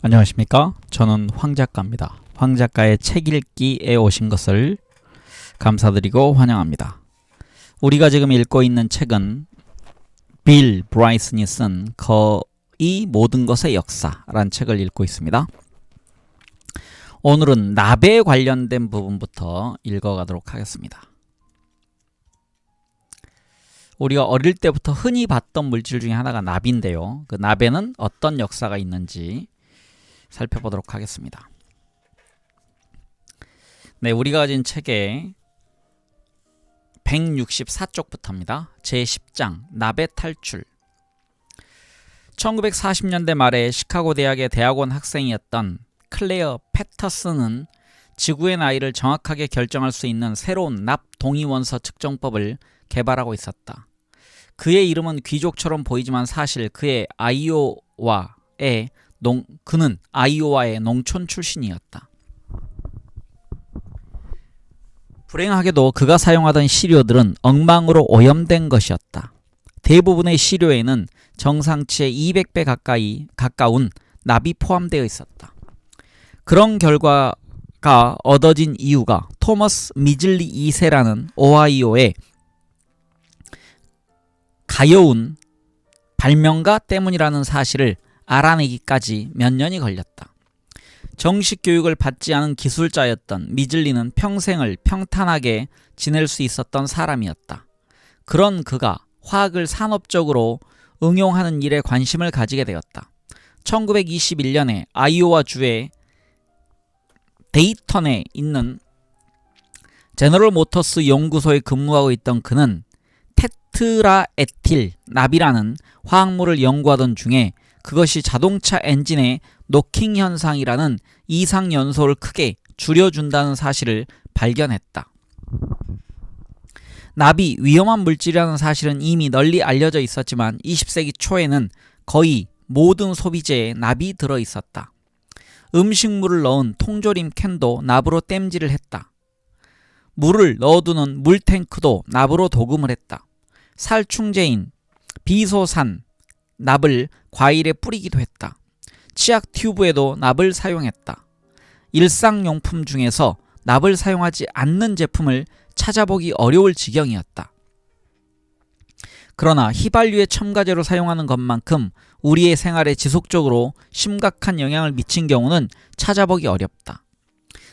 안녕하십니까? 저는 황 작가입니다. 황 작가의 책 읽기에 오신 것을 감사드리고 환영합니다. 우리가 지금 읽고 있는 책은 빌 브라이슨이 쓴 거의 모든 것의 역사라는 책을 읽고 있습니다. 오늘은 납에 관련된 부분부터 읽어가도록 하겠습니다. 우리가 어릴 때부터 흔히 봤던 물질 중에 하나가 납인데요. 그 납에는 어떤 역사가 있는지 살펴보도록 하겠습니다. 네, 우리가 가진 책의 164쪽부터입니다. 제10장 납의 탈출. 1940년대 말에 시카고 대학의 대학원 학생이었던 클레어 패터슨은 지구의 나이를 정확하게 결정할 수 있는 새로운 납 동위원소 측정법을 개발하고 있었다. 그의 이름은 귀족처럼 보이지만 사실 그는 아이오와의 농촌 출신이었다. 불행하게도 그가 사용하던 시료들은 엉망으로 오염된 것이었다. 대부분의 시료에는 정상치의 200배 가까운 납이 포함되어 있었다. 그런 결과가 얻어진 이유가 토머스 미즐리 2세라는 오하이오의 가여운 발명가 때문이라는 사실을 알아내기까지 몇 년이 걸렸다. 정식 교육을 받지 않은 기술자였던 미즐리는 평생을 평탄하게 지낼 수 있었던 사람이었다. 그런 그가 화학을 산업적으로 응용하는 일에 관심을 가지게 되었다. 1921년에 아이오와 주의 데이턴에 있는 제너럴 모터스 연구소에 근무하고 있던 그는 테트라에틸 납이라는 화학물을 연구하던 중에 그것이 자동차 엔진의 노킹 현상이라는 이상 연소를 크게 줄여준다는 사실을 발견했다. 납이 위험한 물질이라는 사실은 이미 널리 알려져 있었지만 20세기 초에는 거의 모든 소비재에 납이 들어있었다. 음식물을 넣은 통조림 캔도 납으로 땜질을 했다. 물을 넣어두는 물탱크도 납으로 도금을 했다. 살충제인 비소산 납을 과일에 뿌리기도 했다. 치약 튜브에도 납을 사용했다. 일상용품 중에서 납을 사용하지 않는 제품을 찾아보기 어려울 지경이었다. 그러나 휘발유의 첨가제로 사용하는 것만큼 우리의 생활에 지속적으로 심각한 영향을 미친 경우는 찾아보기 어렵다.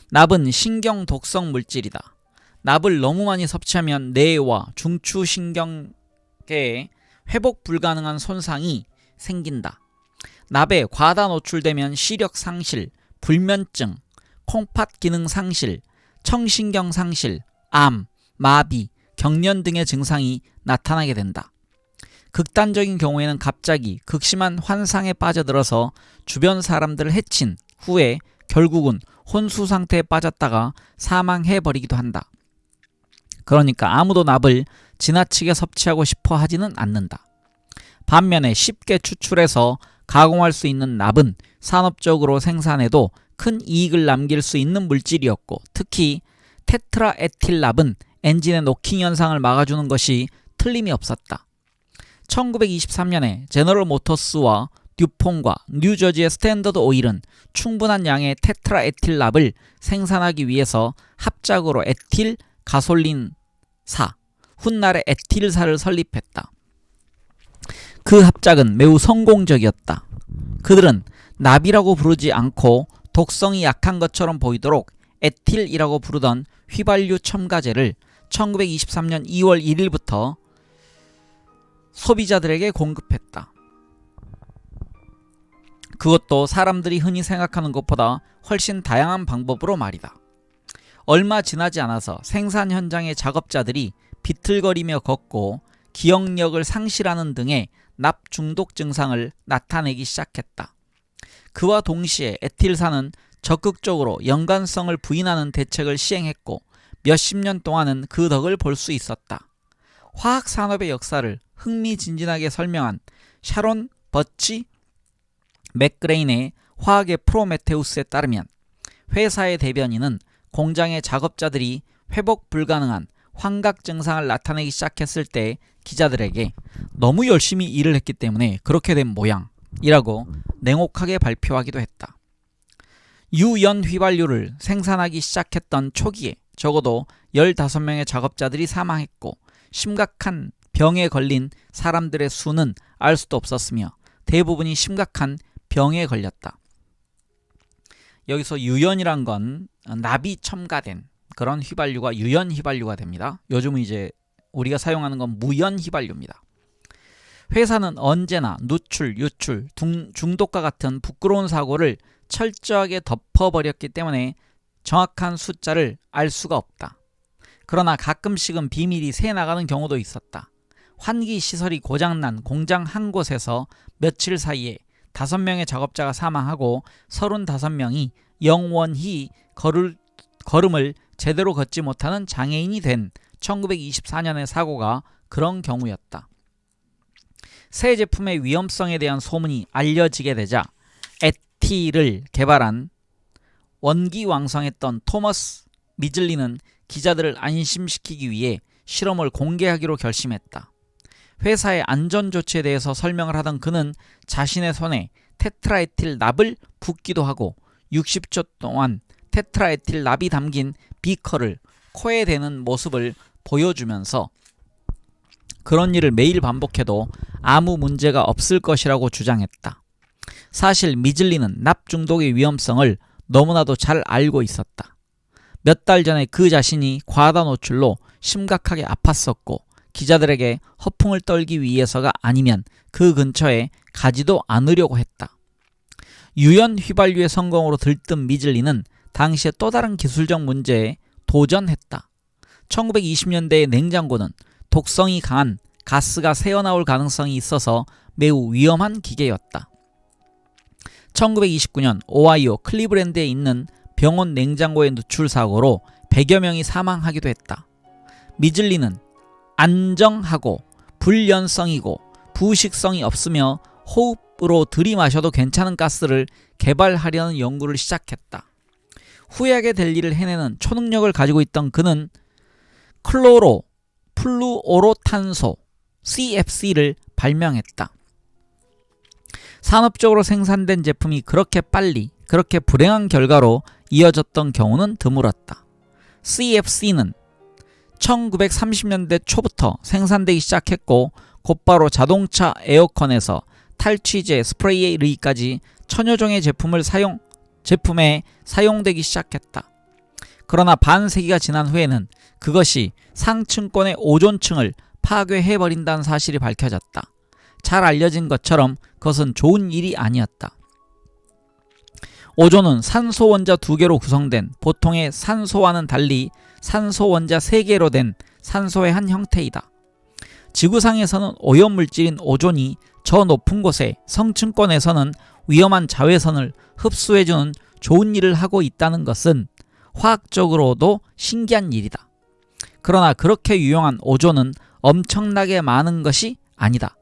납은 신경독성 물질이다. 납을 너무 많이 섭취하면 뇌와 중추신경계에 회복 불가능한 손상이 생긴다. 납에 과다 노출되면 시력 상실, 불면증, 콩팥 기능 상실, 청신경 상실, 암, 마비, 경련 등의 증상이 나타나게 된다. 극단적인 경우에는 갑자기 극심한 환상에 빠져들어서 주변 사람들을 해친 후에 결국은 혼수 상태에 빠졌다가 사망해버리기도 한다. 그러니까 아무도 납을 지나치게 섭취하고 싶어 하지는 않는다. 반면에 쉽게 추출해서 가공할 수 있는 납은 산업적으로 생산해도 큰 이익을 남길 수 있는 물질이었고, 특히 테트라에틸 납은 엔진의 노킹 현상을 막아주는 것이 틀림이 없었다. 1923년에 제너럴 모터스와 듀퐁과 뉴저지의 스탠더드 오일은 충분한 양의 테트라에틸 납을 생산하기 위해서 합작으로 에틸 가솔린사, 훗날의 에틸사를 설립했다. 그 합작은 매우 성공적이었다. 그들은 납이라고 부르지 않고 독성이 약한 것처럼 보이도록 에틸이라고 부르던 휘발유 첨가제를 1923년 2월 1일부터 소비자들에게 공급했다. 그것도 사람들이 흔히 생각하는 것보다 훨씬 다양한 방법으로 말이다. 얼마 지나지 않아서 생산 현장의 작업자들이 비틀거리며 걷고 기억력을 상실하는 등의 납 중독 증상을 나타내기 시작했다. 그와 동시에 에틸사는 적극적으로 연관성을 부인하는 대책을 시행했고 몇십 년 동안은 그 덕을 볼 수 있었다. 화학산업의 역사를 흥미진진하게 설명한 샤론 버치 맥그레인의 화학의 프로메테우스에 따르면 회사의 대변인은 공장의 작업자들이 회복 불가능한 환각 증상을 나타내기 시작했을 때 기자들에게 너무 열심히 일을 했기 때문에 그렇게 된 모양이라고 냉혹하게 발표하기도 했다. 유연 휘발유를 생산하기 시작했던 초기에 적어도 15명의 작업자들이 사망했고 심각한 병에 걸린 사람들의 수는 알 수도 없었으며 대부분이 심각한 병에 걸렸다. 여기서 유연이란 건 납이 첨가된 그런 휘발유가 유연 휘발유가 됩니다. 요즘은 이제 우리가 사용하는 건 무연 휘발유입니다. 회사는 언제나 누출, 유출, 중독과 같은 부끄러운 사고를 철저하게 덮어버렸기 때문에 정확한 숫자를 알 수가 없다. 그러나 가끔씩은 비밀이 새나가는 경우도 있었다. 환기 시설이 고장난 공장 한 곳에서 며칠 사이에 5명의 작업자가 사망하고 35명이 영원히 걸음을 제대로 걷지 못하는 장애인이 된 1924년의 사고가 그런 경우였다. 새 제품의 위험성에 대한 소문이 알려지게 되자 에티를 개발한 원기왕성했던 토머스 미즐리는 기자들을 안심시키기 위해 실험을 공개하기로 결심했다. 회사의 안전조치에 대해서 설명을 하던 그는 자신의 손에 테트라에틸 납을 붓기도 하고 60초 동안 테트라에틸 납이 담긴 비커를 코에 대는 모습을 보여주면서 그런 일을 매일 반복해도 아무 문제가 없을 것이라고 주장했다. 사실 미즐리는 납 중독의 위험성을 너무나도 잘 알고 있었다. 몇 달 전에 그 자신이 과다 노출로 심각하게 아팠었고 기자들에게 허풍을 떨기 위해서가 아니면 그 근처에 가지도 않으려고 했다. 유연 휘발유의 성공으로 들뜬 미즐리는 당시의 또 다른 기술적 문제에 도전했다. 1920년대의 냉장고는 독성이 강한 가스가 새어나올 가능성이 있어서 매우 위험한 기계였다. 1929년 오하이오 클리브랜드에 있는 병원 냉장고의 누출 사고로 100여 명이 사망하기도 했다. 미즐리는 안정하고 불연성이고 부식성이 없으며 호흡으로 들이마셔도 괜찮은 가스를 개발하려는 연구를 시작했다. 후회하게 될 일을 해내는 초능력을 가지고 있던 그는 클로로 플루오로탄소 CFC를 발명했다. 산업적으로 생산된 제품이 그렇게 빨리 그렇게 불행한 결과로 이어졌던 경우는 드물었다. CFC는 1930년대 초부터 생산되기 시작했고 곧바로 자동차 에어컨에서 탈취제 스프레이에 이르기까지 천여 종의 제품에 사용되기 시작했다. 그러나 반세기가 지난 후에는 그것이 상층권의 오존층을 파괴해버린다는 사실이 밝혀졌다. 잘 알려진 것처럼 그것은 좋은 일이 아니었다. 오존은 산소 원자 2개로 구성된 보통의 산소와는 달리 산소 원자 3개로 된 산소의 한 형태이다. 지구상에서는 오염물질인 오존이 저 높은 곳에 성층권에서는 위험한 자외선을 흡수해주는 좋은 일을 하고 있다는 것은 화학적으로도 신기한 일이다. 그러나 그렇게 유용한 오존은 엄청나게 많은 것이 아니다.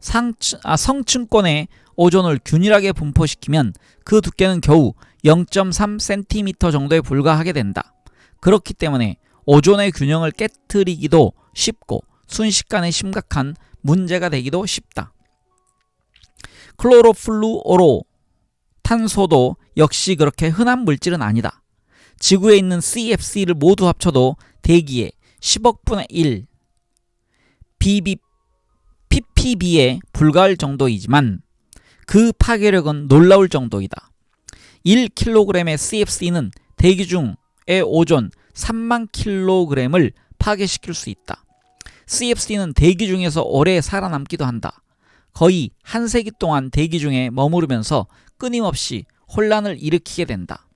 성층권에 오존을 균일하게 분포시키면 그 두께는 겨우 0.3cm 정도에 불과하게 된다. 그렇기 때문에 오존의 균형을 깨트리기도 쉽고 순식간에 심각한 문제가 되기도 쉽다. 클로로플루오로 탄소도 역시 그렇게 흔한 물질은 아니다. 지구에 있는 CFC를 모두 합쳐도 대기의 10억 분의 1 ppb에 불과할 정도이지만 그 파괴력은 놀라울 정도이다. 1kg의 CFC는 대기 중의 오존 3만 kg을 파괴시킬 수 있다. CFC는 대기 중에서 오래 살아남기도 한다. 거의 한 세기 동안 대기 중에 머무르면서 끊임없이 혼란을 일으키게 된다.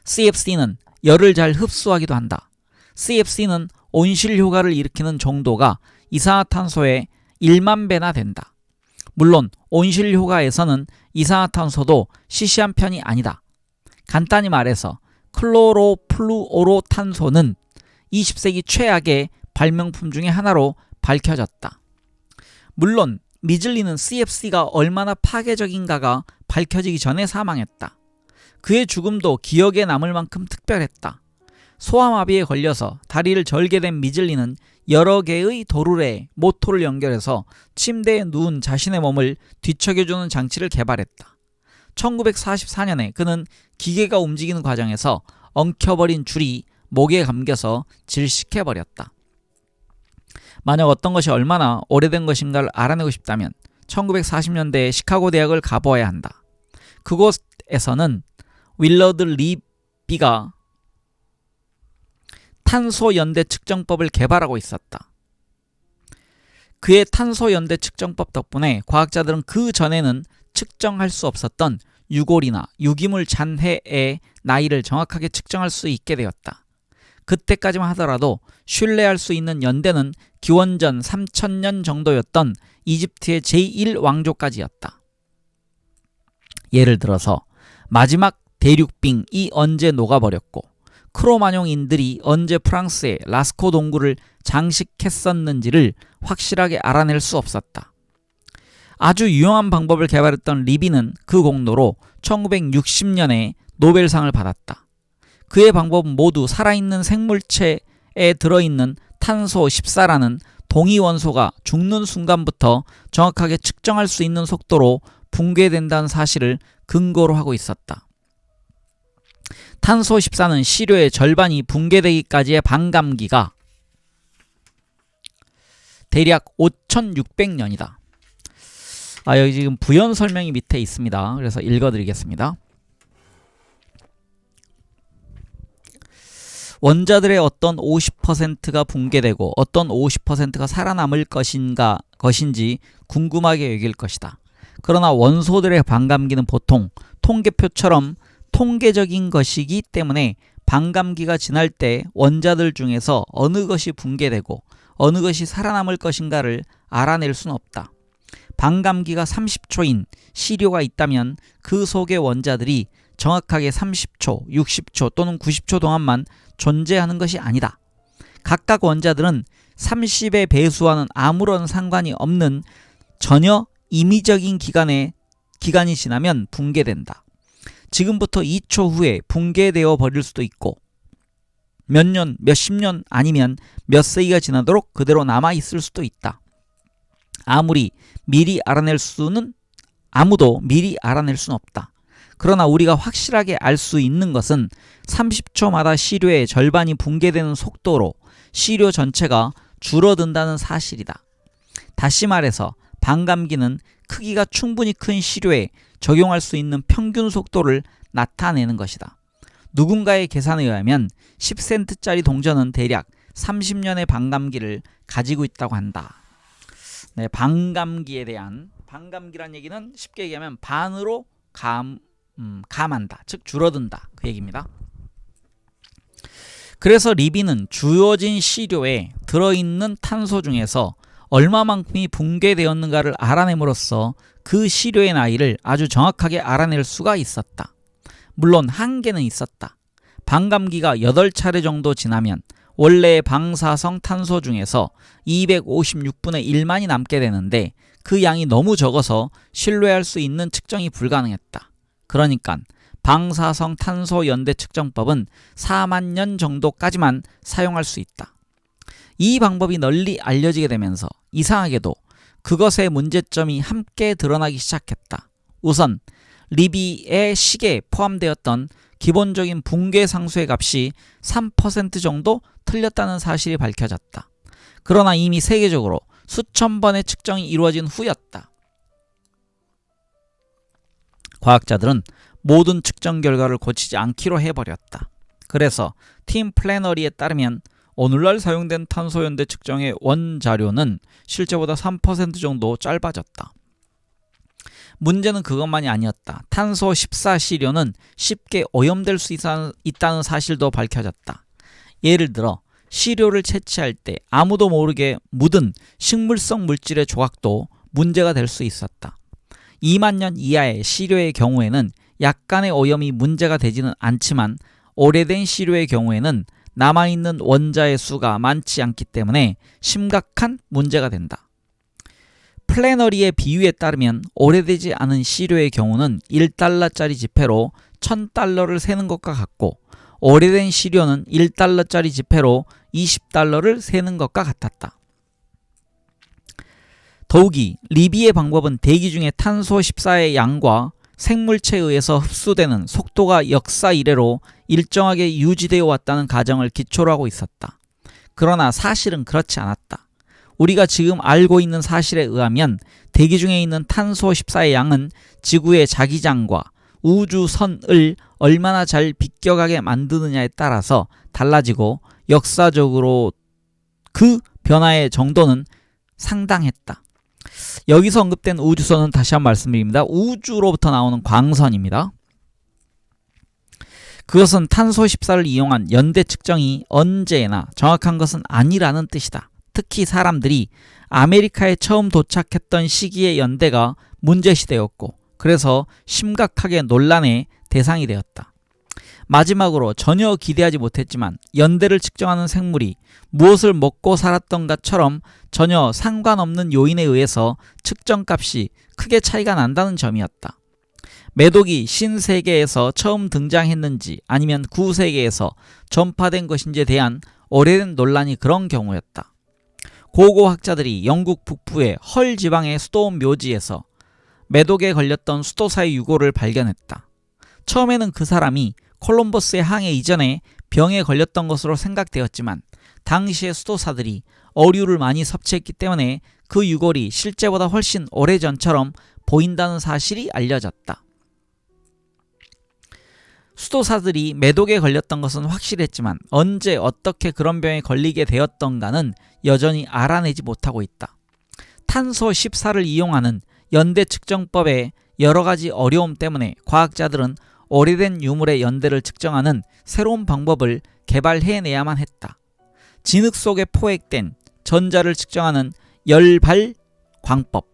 CFC는 열을 잘 흡수하기도 한다. CFC는 온실 효과를 일으키는 정도가 이산화탄소의 1만 배나 된다. 물론 온실 효과에서는 이산화탄소도 시시한 편이 아니다. 간단히 말해서 클로로플루오로탄소는 20세기 최악의 발명품 중의 하나로 밝혀졌다. 물론 미즐리는 CFC가 얼마나 파괴적인가가 밝혀지기 전에 사망했다. 그의 죽음도 기억에 남을 만큼 특별했다. 소아마비에 걸려서 다리를 절개된 미즐리는 여러 개의 도르래에 모토를 연결해서 침대에 누운 자신의 몸을 뒤척여주는 장치를 개발했다. 1944년에 그는 기계가 움직이는 과정에서 엉켜버린 줄이 목에 감겨서 질식해버렸다. 만약 어떤 것이 얼마나 오래된 것인가를 알아내고 싶다면 1940년대에 시카고 대학을 가보아야 한다. 그곳에서는 윌러드 리비가 탄소 연대 측정법을 개발하고 있었다. 그의 탄소 연대 측정법 덕분에 과학자들은 그 전에는 측정할 수 없었던 유골이나 유기물 잔해의 나이를 정확하게 측정할 수 있게 되었다. 그때까지만 하더라도 신뢰할 수 있는 연대는 기원전 3000년 정도였던 이집트의 제1왕조까지였다. 예를 들어서 마지막 대륙빙이 언제 녹아버렸고 크로마뇽인들이 언제 프랑스의 라스코 동굴을 장식했었는지를 확실하게 알아낼 수 없었다. 아주 유용한 방법을 개발했던 리비는 그 공로로 1960년에 노벨상을 받았다. 그의 방법은 모두 살아있는 생물체에 들어있는 탄소 14라는 동위원소가 죽는 순간부터 정확하게 측정할 수 있는 속도로 붕괴된다는 사실을 근거로 하고 있었다. 탄소 14는 시료의 절반이 붕괴되기까지의 반감기가 대략 5600년이다. 여기 지금 부연 설명이 밑에 있습니다. 그래서 읽어드리겠습니다. 원자들의 어떤 50%가 붕괴되고 어떤 50%가 살아남을 것인지 궁금하게 여길 것이다. 그러나 원소들의 반감기는 보통 통계표처럼 통계적인 것이기 때문에 반감기가 지날 때 원자들 중에서 어느 것이 붕괴되고 어느 것이 살아남을 것인가를 알아낼 수는 없다. 반감기가 30초인 시료가 있다면 그 속의 원자들이 정확하게 30초, 60초 또는 90초 동안만 존재하는 것이 아니다. 각각 원자들은 30의 배수와는 아무런 상관이 없는 전혀 임의적인 기간이 지나면 붕괴된다. 지금부터 2초 후에 붕괴되어 버릴 수도 있고 몇 년, 몇십 년 아니면 몇 세기가 지나도록 그대로 남아있을 수도 있다. 아무도 미리 알아낼 수는 없다. 그러나 우리가 확실하게 알 수 있는 것은 30초마다 시료의 절반이 붕괴되는 속도로 시료 전체가 줄어든다는 사실이다. 다시 말해서 반감기는 크기가 충분히 큰 시료에 적용할 수 있는 평균 속도를 나타내는 것이다. 누군가의 계산에 의하면 10센트짜리 동전은 대략 30년의 반감기를 가지고 있다고 한다. 네, 반감기란 얘기는 쉽게 얘기하면 반으로 감한다. 즉 줄어든다. 그 얘기입니다. 그래서 리비는 주어진 시료에 들어있는 탄소 중에서 얼마만큼이 붕괴되었는가를 알아냄으로써 그 시료의 나이를 아주 정확하게 알아낼 수가 있었다. 물론 한계는 있었다. 반감기가 8차례 정도 지나면 원래의 방사성 탄소 중에서 256분의 1만이 남게 되는데 그 양이 너무 적어서 신뢰할 수 있는 측정이 불가능했다. 그러니까 방사성 탄소 연대 측정법은 4만 년 정도까지만 사용할 수 있다. 이 방법이 널리 알려지게 되면서 이상하게도 그것의 문제점이 함께 드러나기 시작했다. 우선 리비의 식에 포함되었던 기본적인 붕괴 상수의 값이 3% 정도 틀렸다는 사실이 밝혀졌다. 그러나 이미 세계적으로 수천 번의 측정이 이루어진 후였다. 과학자들은 모든 측정 결과를 고치지 않기로 해버렸다. 그래서 팀 플래너리에 따르면 오늘날 사용된 탄소 연대 측정의 원자료는 실제보다 3% 정도 짧아졌다. 문제는 그것만이 아니었다. 탄소 14 시료는 쉽게 오염될 수 있다는 사실도 밝혀졌다. 예를 들어 시료를 채취할 때 아무도 모르게 묻은 식물성 물질의 조각도 문제가 될 수 있었다. 2만 년 이하의 시료의 경우에는 약간의 오염이 문제가 되지는 않지만 오래된 시료의 경우에는 남아있는 원자의 수가 많지 않기 때문에 심각한 문제가 된다. 플래너리의 비유에 따르면 오래되지 않은 시료의 경우는 1달러짜리 지폐로 1000달러를 세는 것과 같고 오래된 시료는 1달러짜리 지폐로 20달러를 세는 것과 같았다. 더욱이 리비의 방법은 대기 중에 탄소 14의 양과 생물체에 의해서 흡수되는 속도가 역사 이래로 일정하게 유지되어 왔다는 가정을 기초로 하고 있었다. 그러나 사실은 그렇지 않았다. 우리가 지금 알고 있는 사실에 의하면 대기 중에 있는 탄소 14의 양은 지구의 자기장과 우주선을 얼마나 잘 비껴가게 만드느냐에 따라서 달라지고 역사적으로 그 변화의 정도는 상당했다. 여기서 언급된 우주선은 다시 한번 말씀드립니다. 우주로부터 나오는 광선입니다. 그것은 탄소 14를 이용한 연대 측정이 언제나 정확한 것은 아니라는 뜻이다. 특히 사람들이 아메리카에 처음 도착했던 시기의 연대가 문제시되었고 그래서 심각하게 논란의 대상이 되었다. 마지막으로 전혀 기대하지 못했지만 연대를 측정하는 생물이 무엇을 먹고 살았던가처럼 전혀 상관없는 요인에 의해서 측정값이 크게 차이가 난다는 점이었다. 매독이 신세계에서 처음 등장했는지 아니면 구세계에서 전파된 것인지에 대한 오래된 논란이 그런 경우였다. 고고학자들이 영국 북부의 헐 지방의 수도원 묘지에서 매독에 걸렸던 수도사의 유골을 발견했다. 처음에는 그 사람이 콜럼버스의 항해 이전에 병에 걸렸던 것으로 생각되었지만 당시의 수도사들이 어류를 많이 섭취했기 때문에 그 유골이 실제보다 훨씬 오래전처럼 보인다는 사실이 알려졌다. 수도사들이 매독에 걸렸던 것은 확실했지만 언제 어떻게 그런 병에 걸리게 되었던가는 여전히 알아내지 못하고 있다. 탄소 14를 이용하는 연대 측정법의 여러 가지 어려움 때문에 과학자들은 오래된 유물의 연대를 측정하는 새로운 방법을 개발해내야만 했다. 진흙 속에 포획된 전자를 측정하는 열발 광법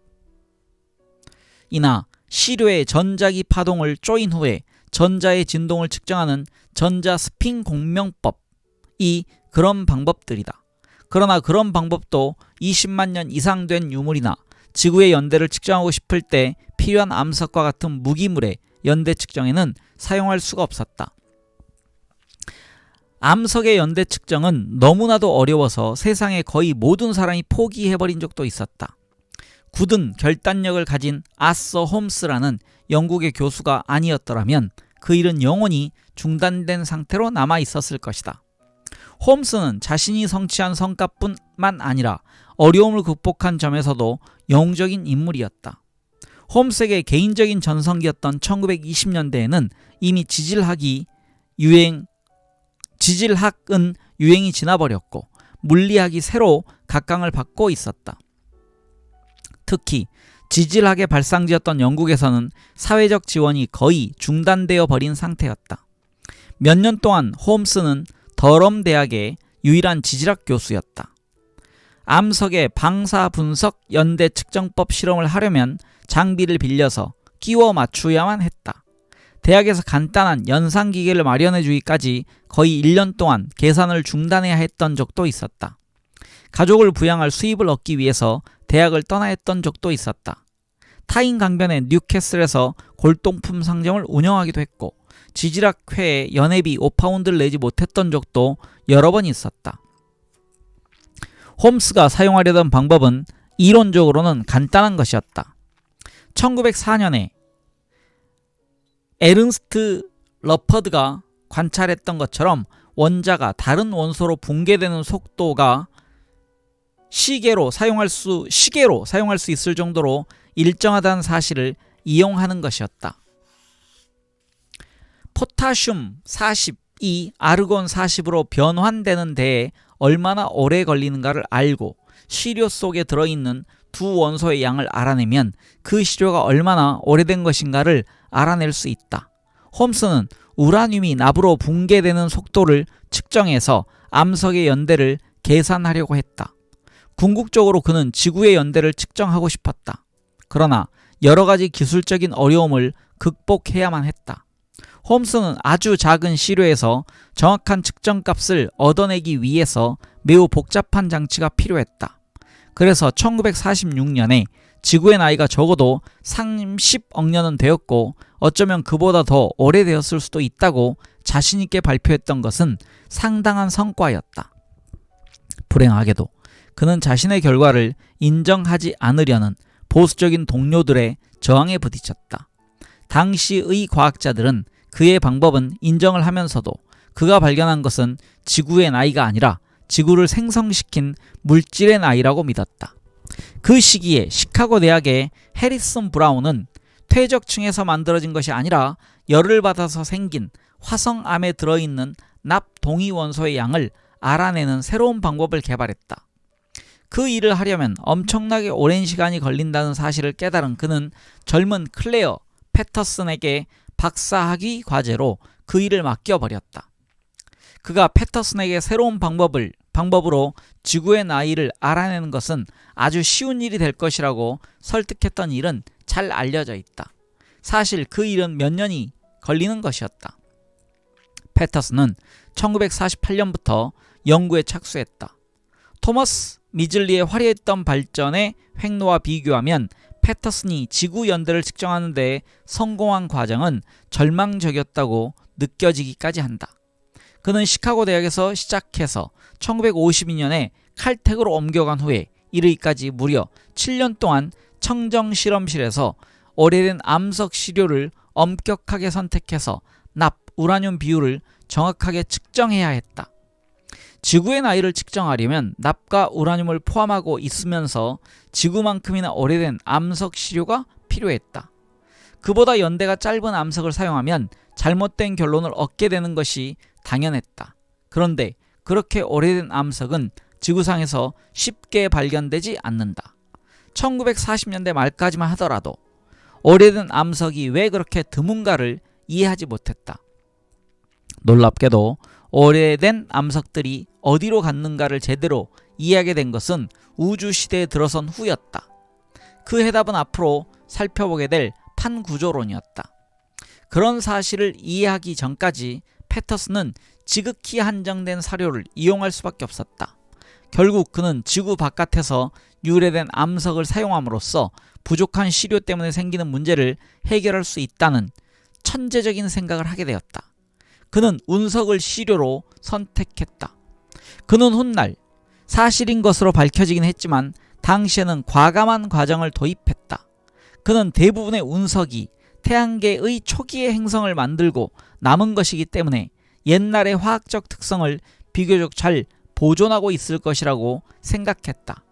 이나 시료의 전자기 파동을 쪼인 후에 전자의 진동을 측정하는 전자 스핀 공명법이 그런 방법들이다. 그러나 그런 방법도 20만 년 이상 된 유물이나 지구의 연대를 측정하고 싶을 때 필요한 암석과 같은 무기물의 연대 측정에는 사용할 수가 없었다. 암석의 연대 측정은 너무나도 어려워서 세상의 거의 모든 사람이 포기해버린 적도 있었다. 굳은 결단력을 가진 아서 홈스라는 영국의 교수가 아니었더라면 그 일은 영원히 중단된 상태로 남아 있었을 것이다. 홈스는 자신이 성취한 성과뿐만 아니라 어려움을 극복한 점에서도 영웅적인 인물이었다. 홈스에게 개인적인 전성기였던 1920년대에는 이미 지질학은 유행이 지나버렸고 물리학이 새로 각광을 받고 있었다. 특히 지질학의 발상지였던 영국에서는 사회적 지원이 거의 중단되어 버린 상태였다. 몇 년 동안 홈스는 더럼 대학의 유일한 지질학 교수였다. 암석의 방사 분석 연대 측정법 실험을 하려면 장비를 빌려서 끼워 맞추어야만 했다. 대학에서 간단한 연상기계를 마련해 주기까지 거의 1년 동안 계산을 중단해야 했던 적도 있었다. 가족을 부양할 수입을 얻기 위해서 대학을 떠나야 했던 적도 있었다. 타인 강변의 뉴캐슬에서 골동품 상점을 운영하기도 했고 지질학회에 연회비 5파운드를 내지 못했던 적도 여러 번 있었다. 홈스가 사용하려던 방법은 이론적으로는 간단한 것이었다. 1904년에 에른스트 러퍼드가 관찰했던 것처럼 원자가 다른 원소로 붕괴되는 속도가 시계로 사용할 수 있을 정도로 일정하다는 사실을 이용하는 것이었다. 포타슘 40이 아르곤 40으로 변환되는 데에 얼마나 오래 걸리는가를 알고 시료 속에 들어있는 두 원소의 양을 알아내면 그 시료가 얼마나 오래된 것인가를 알아낼 수 있다. 홈스는 우라늄이 납으로 붕괴되는 속도를 측정해서 암석의 연대를 계산하려고 했다. 궁극적으로 그는 지구의 연대를 측정하고 싶었다. 그러나 여러 가지 기술적인 어려움을 극복해야만 했다. 홈스는 아주 작은 시료에서 정확한 측정값을 얻어내기 위해서 매우 복잡한 장치가 필요했다. 그래서 1946년에 지구의 나이가 적어도 30억 년은 되었고 어쩌면 그보다 더 오래되었을 수도 있다고 자신있게 발표했던 것은 상당한 성과였다. 불행하게도 그는 자신의 결과를 인정하지 않으려는 보수적인 동료들의 저항에 부딪혔다. 당시의 과학자들은 그의 방법은 인정을 하면서도 그가 발견한 것은 지구의 나이가 아니라 지구를 생성시킨 물질의 나이라고 믿었다. 그 시기에 시카고 대학의 해리슨 브라운은 퇴적층에서 만들어진 것이 아니라 열을 받아서 생긴 화성암에 들어있는 납 동위 원소의 양을 알아내는 새로운 방법을 개발했다. 그 일을 하려면 엄청나게 오랜 시간이 걸린다는 사실을 깨달은 그는 젊은 클레어 패터슨에게 박사학위 과제로 그 일을 맡겨버렸다. 그가 패터슨에게 새로운 방법으로 지구의 나이를 알아내는 것은 아주 쉬운 일이 될 것이라고 설득했던 일은 잘 알려져 있다. 사실 그 일은 몇 년이 걸리는 것이었다. 패터슨은 1948년부터 연구에 착수했다. 토머스 미즐리의 화려했던 발전의 횡로와 비교하면 패터슨이 지구 연대를 측정하는 데 성공한 과정은 절망적이었다고 느껴지기까지 한다. 그는 시카고 대학에서 시작해서 1952년에 칼텍으로 옮겨간 후에 이르기까지 무려 7년 동안 청정 실험실에서 오래된 암석 시료를 엄격하게 선택해서 납, 우라늄 비율을 정확하게 측정해야 했다. 지구의 나이를 측정하려면 납과 우라늄을 포함하고 있으면서 지구만큼이나 오래된 암석 시료가 필요했다. 그보다 연대가 짧은 암석을 사용하면 잘못된 결론을 얻게 되는 것이 당연했다. 그런데 그렇게 오래된 암석은 지구상에서 쉽게 발견되지 않는다. 1940년대 말까지만 하더라도 오래된 암석이 왜 그렇게 드문가를 이해하지 못했다. 놀랍게도 오래된 암석들이 어디로 갔는가를 제대로 이해하게 된 것은 우주시대에 들어선 후였다. 그 해답은 앞으로 살펴보게 될 판구조론이었다. 그런 사실을 이해하기 전까지 패터슨은 지극히 한정된 사료를 이용할 수밖에 없었다. 결국 그는 지구 바깥에서 유래된 암석을 사용함으로써 부족한 시료 때문에 생기는 문제를 해결할 수 있다는 천재적인 생각을 하게 되었다. 그는 운석을 시료로 선택했다. 그는 훗날 사실인 것으로 밝혀지긴 했지만 당시에는 과감한 과정을 도입했다. 그는 대부분의 운석이 태양계의 초기의 행성을 만들고 남은 것이기 때문에 옛날의 화학적 특성을 비교적 잘 보존하고 있을 것이라고 생각했다.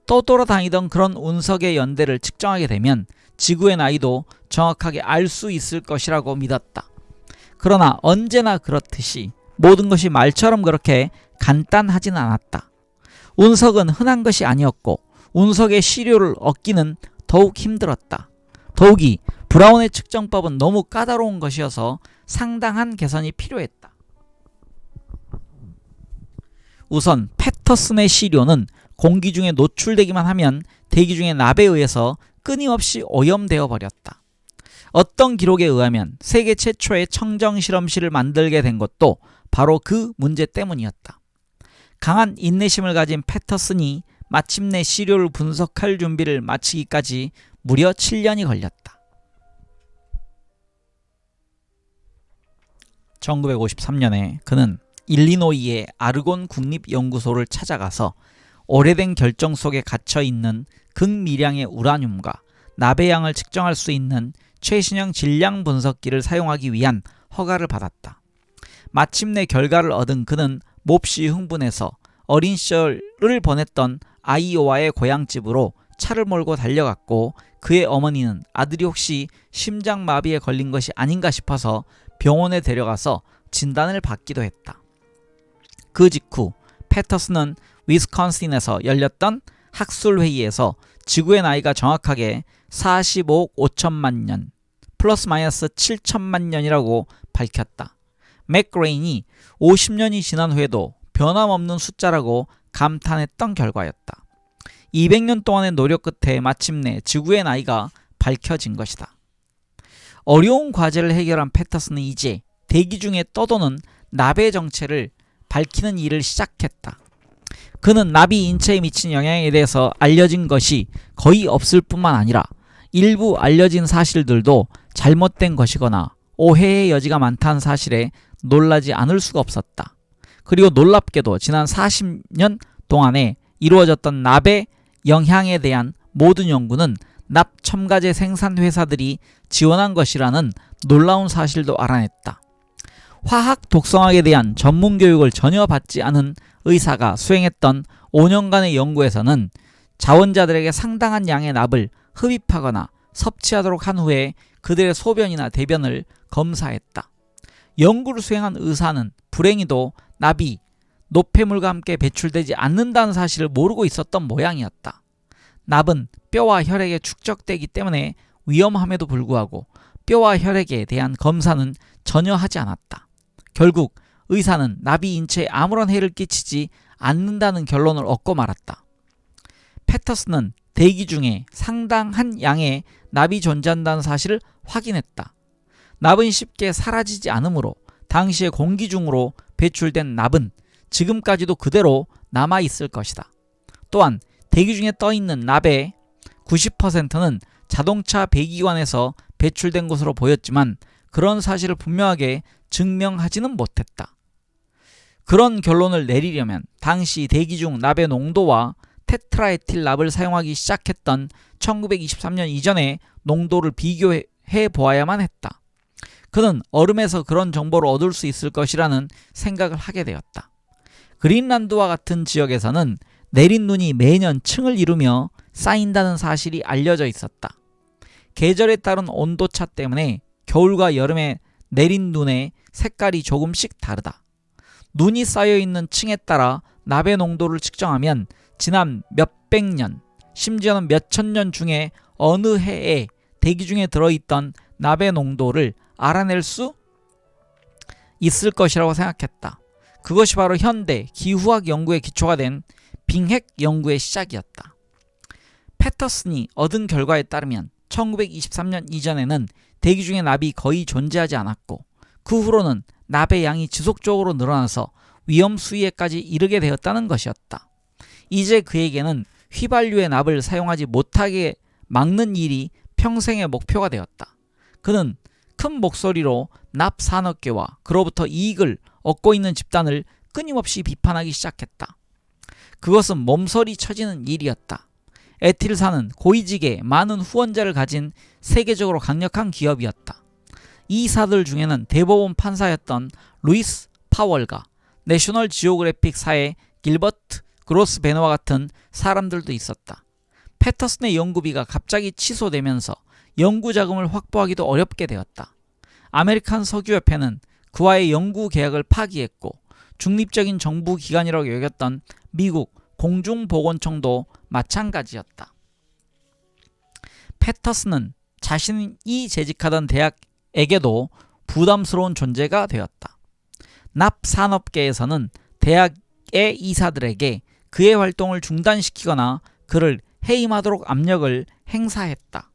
떠돌아다니던 그런 운석의 연대를 측정하게 되면 지구의 나이도 정확하게 알 수 있을 것이라고 믿었다. 그러나 언제나 그렇듯이 모든 것이 말처럼 그렇게 간단하진 않았다. 운석은 흔한 것이 아니었고 운석의 시료를 얻기는 더욱 힘들었다. 더욱이 브라운의 측정법은 너무 까다로운 것이어서 상당한 개선이 필요했다. 우선 패터슨의 시료는 공기 중에 노출되기만 하면 대기 중의 납에 의해서 끊임없이 오염되어 버렸다. 어떤 기록에 의하면 세계 최초의 청정 실험실을 만들게 된 것도 바로 그 문제 때문이었다. 강한 인내심을 가진 패터슨이 마침내 시료를 분석할 준비를 마치기까지 무려 7년이 걸렸다. 1953년에 그는 일리노이의 아르곤 국립연구소를 찾아가서 오래된 결정 속에 갇혀있는 극미량의 우라늄과 납의 양을 측정할 수 있는 최신형 질량 분석기를 사용하기 위한 허가를 받았다. 마침내 결과를 얻은 그는 몹시 흥분해서 어린 시절을 보냈던 아이오와의 고향집으로 차를 몰고 달려갔고 그의 어머니는 아들이 혹시 심장마비에 걸린 것이 아닌가 싶어서 병원에 데려가서 진단을 받기도 했다. 그 직후 패터슨은 위스콘신에서 열렸던 학술회의에서 지구의 나이가 정확하게 45억 5천만 년 플러스 마이너스 7천만 년이라고 밝혔다. 맥그레인이 50년이 지난 후에도 변함없는 숫자라고 감탄했던 결과였다. 200년 동안의 노력 끝에 마침내 지구의 나이가 밝혀진 것이다. 어려운 과제를 해결한 패터슨은 이제 대기 중에 떠도는 납의 정체를 밝히는 일을 시작했다. 그는 납이 인체에 미친 영향에 대해서 알려진 것이 거의 없을 뿐만 아니라 일부 알려진 사실들도 잘못된 것이거나 오해의 여지가 많다는 사실에 놀라지 않을 수가 없었다. 그리고 놀랍게도 지난 40년 동안에 이루어졌던 납의 영향에 대한 모든 연구는 납 첨가제 생산 회사들이 지원한 것이라는 놀라운 사실도 알아냈다. 화학 독성학에 대한 전문 교육을 전혀 받지 않은 의사가 수행했던 5년간의 연구에서는 자원자들에게 상당한 양의 납을 흡입하거나 섭취하도록 한 후에 그들의 소변이나 대변을 검사했다. 연구를 수행한 의사는 불행히도 납이 노폐물과 함께 배출되지 않는다는 사실을 모르고 있었던 모양이었다. 납은 뼈와 혈액에 축적되기 때문에 위험함에도 불구하고 뼈와 혈액에 대한 검사는 전혀 하지 않았다. 결국 의사는 납이 인체에 아무런 해를 끼치지 않는다는 결론을 얻고 말았다. 패터슨은 대기 중에 상당한 양의 납이 존재한다는 사실을 확인했다. 납은 쉽게 사라지지 않으므로 당시의 공기 중으로 배출된 납은 지금까지도 그대로 남아있을 것이다. 또한 대기 중에 떠있는 납의 90%는 자동차 배기관에서 배출된 것으로 보였지만 그런 사실을 분명하게 증명하지는 못했다. 그런 결론을 내리려면 당시 대기 중 납의 농도와 테트라에틸 납을 사용하기 시작했던 1923년 이전의 농도를 비교해 보아야만 했다. 그는 얼음에서 그런 정보를 얻을 수 있을 것이라는 생각을 하게 되었다. 그린란드와 같은 지역에서는 내린 눈이 매년 층을 이루며 쌓인다는 사실이 알려져 있었다. 계절에 따른 온도차 때문에 겨울과 여름에 내린 눈의 색깔이 조금씩 다르다. 눈이 쌓여있는 층에 따라 납의 농도를 측정하면 지난 몇백 년, 심지어는 몇천 년 중에 어느 해에 대기 중에 들어있던 납의 농도를 알아낼 수 있을 것이라고 생각했다. 그것이 바로 현대 기후학 연구의 기초가 된 빙핵 연구의 시작이었다. 패터슨이 얻은 결과에 따르면 1923년 이전에는 대기 중에 납이 거의 존재하지 않았고 그 후로는 납의 양이 지속적으로 늘어나서 위험 수위에까지 이르게 되었다는 것이었다. 이제 그에게는 휘발유의 납을 사용하지 못하게 막는 일이 평생의 목표가 되었다. 그는 큰 목소리로 납 산업계와 그로부터 이익을 얻고 있는 집단을 끊임없이 비판하기 시작했다. 그것은 몸서리 쳐지는 일이었다. 에틸사는 고위직에 많은 후원자를 가진 세계적으로 강력한 기업이었다. 이 이사들 중에는 대법원 판사였던 루이스 파월과 내셔널 지오그래픽사의 길버트 그로스베너와 같은 사람들도 있었다. 패터슨의 연구비가 갑자기 취소되면서 연구 자금을 확보하기도 어렵게 되었다. 아메리칸 석유협회는 그와의 연구 계약을 파기했고 중립적인 정부 기관이라고 여겼던 미국 공중보건청도 마찬가지였다. 패터슨은 자신이 재직하던 대학에게도 부담스러운 존재가 되었다. 납 산업계에서는 대학의 이사들에게 그의 활동을 중단시키거나 그를 해임하도록 압력을 행사했다.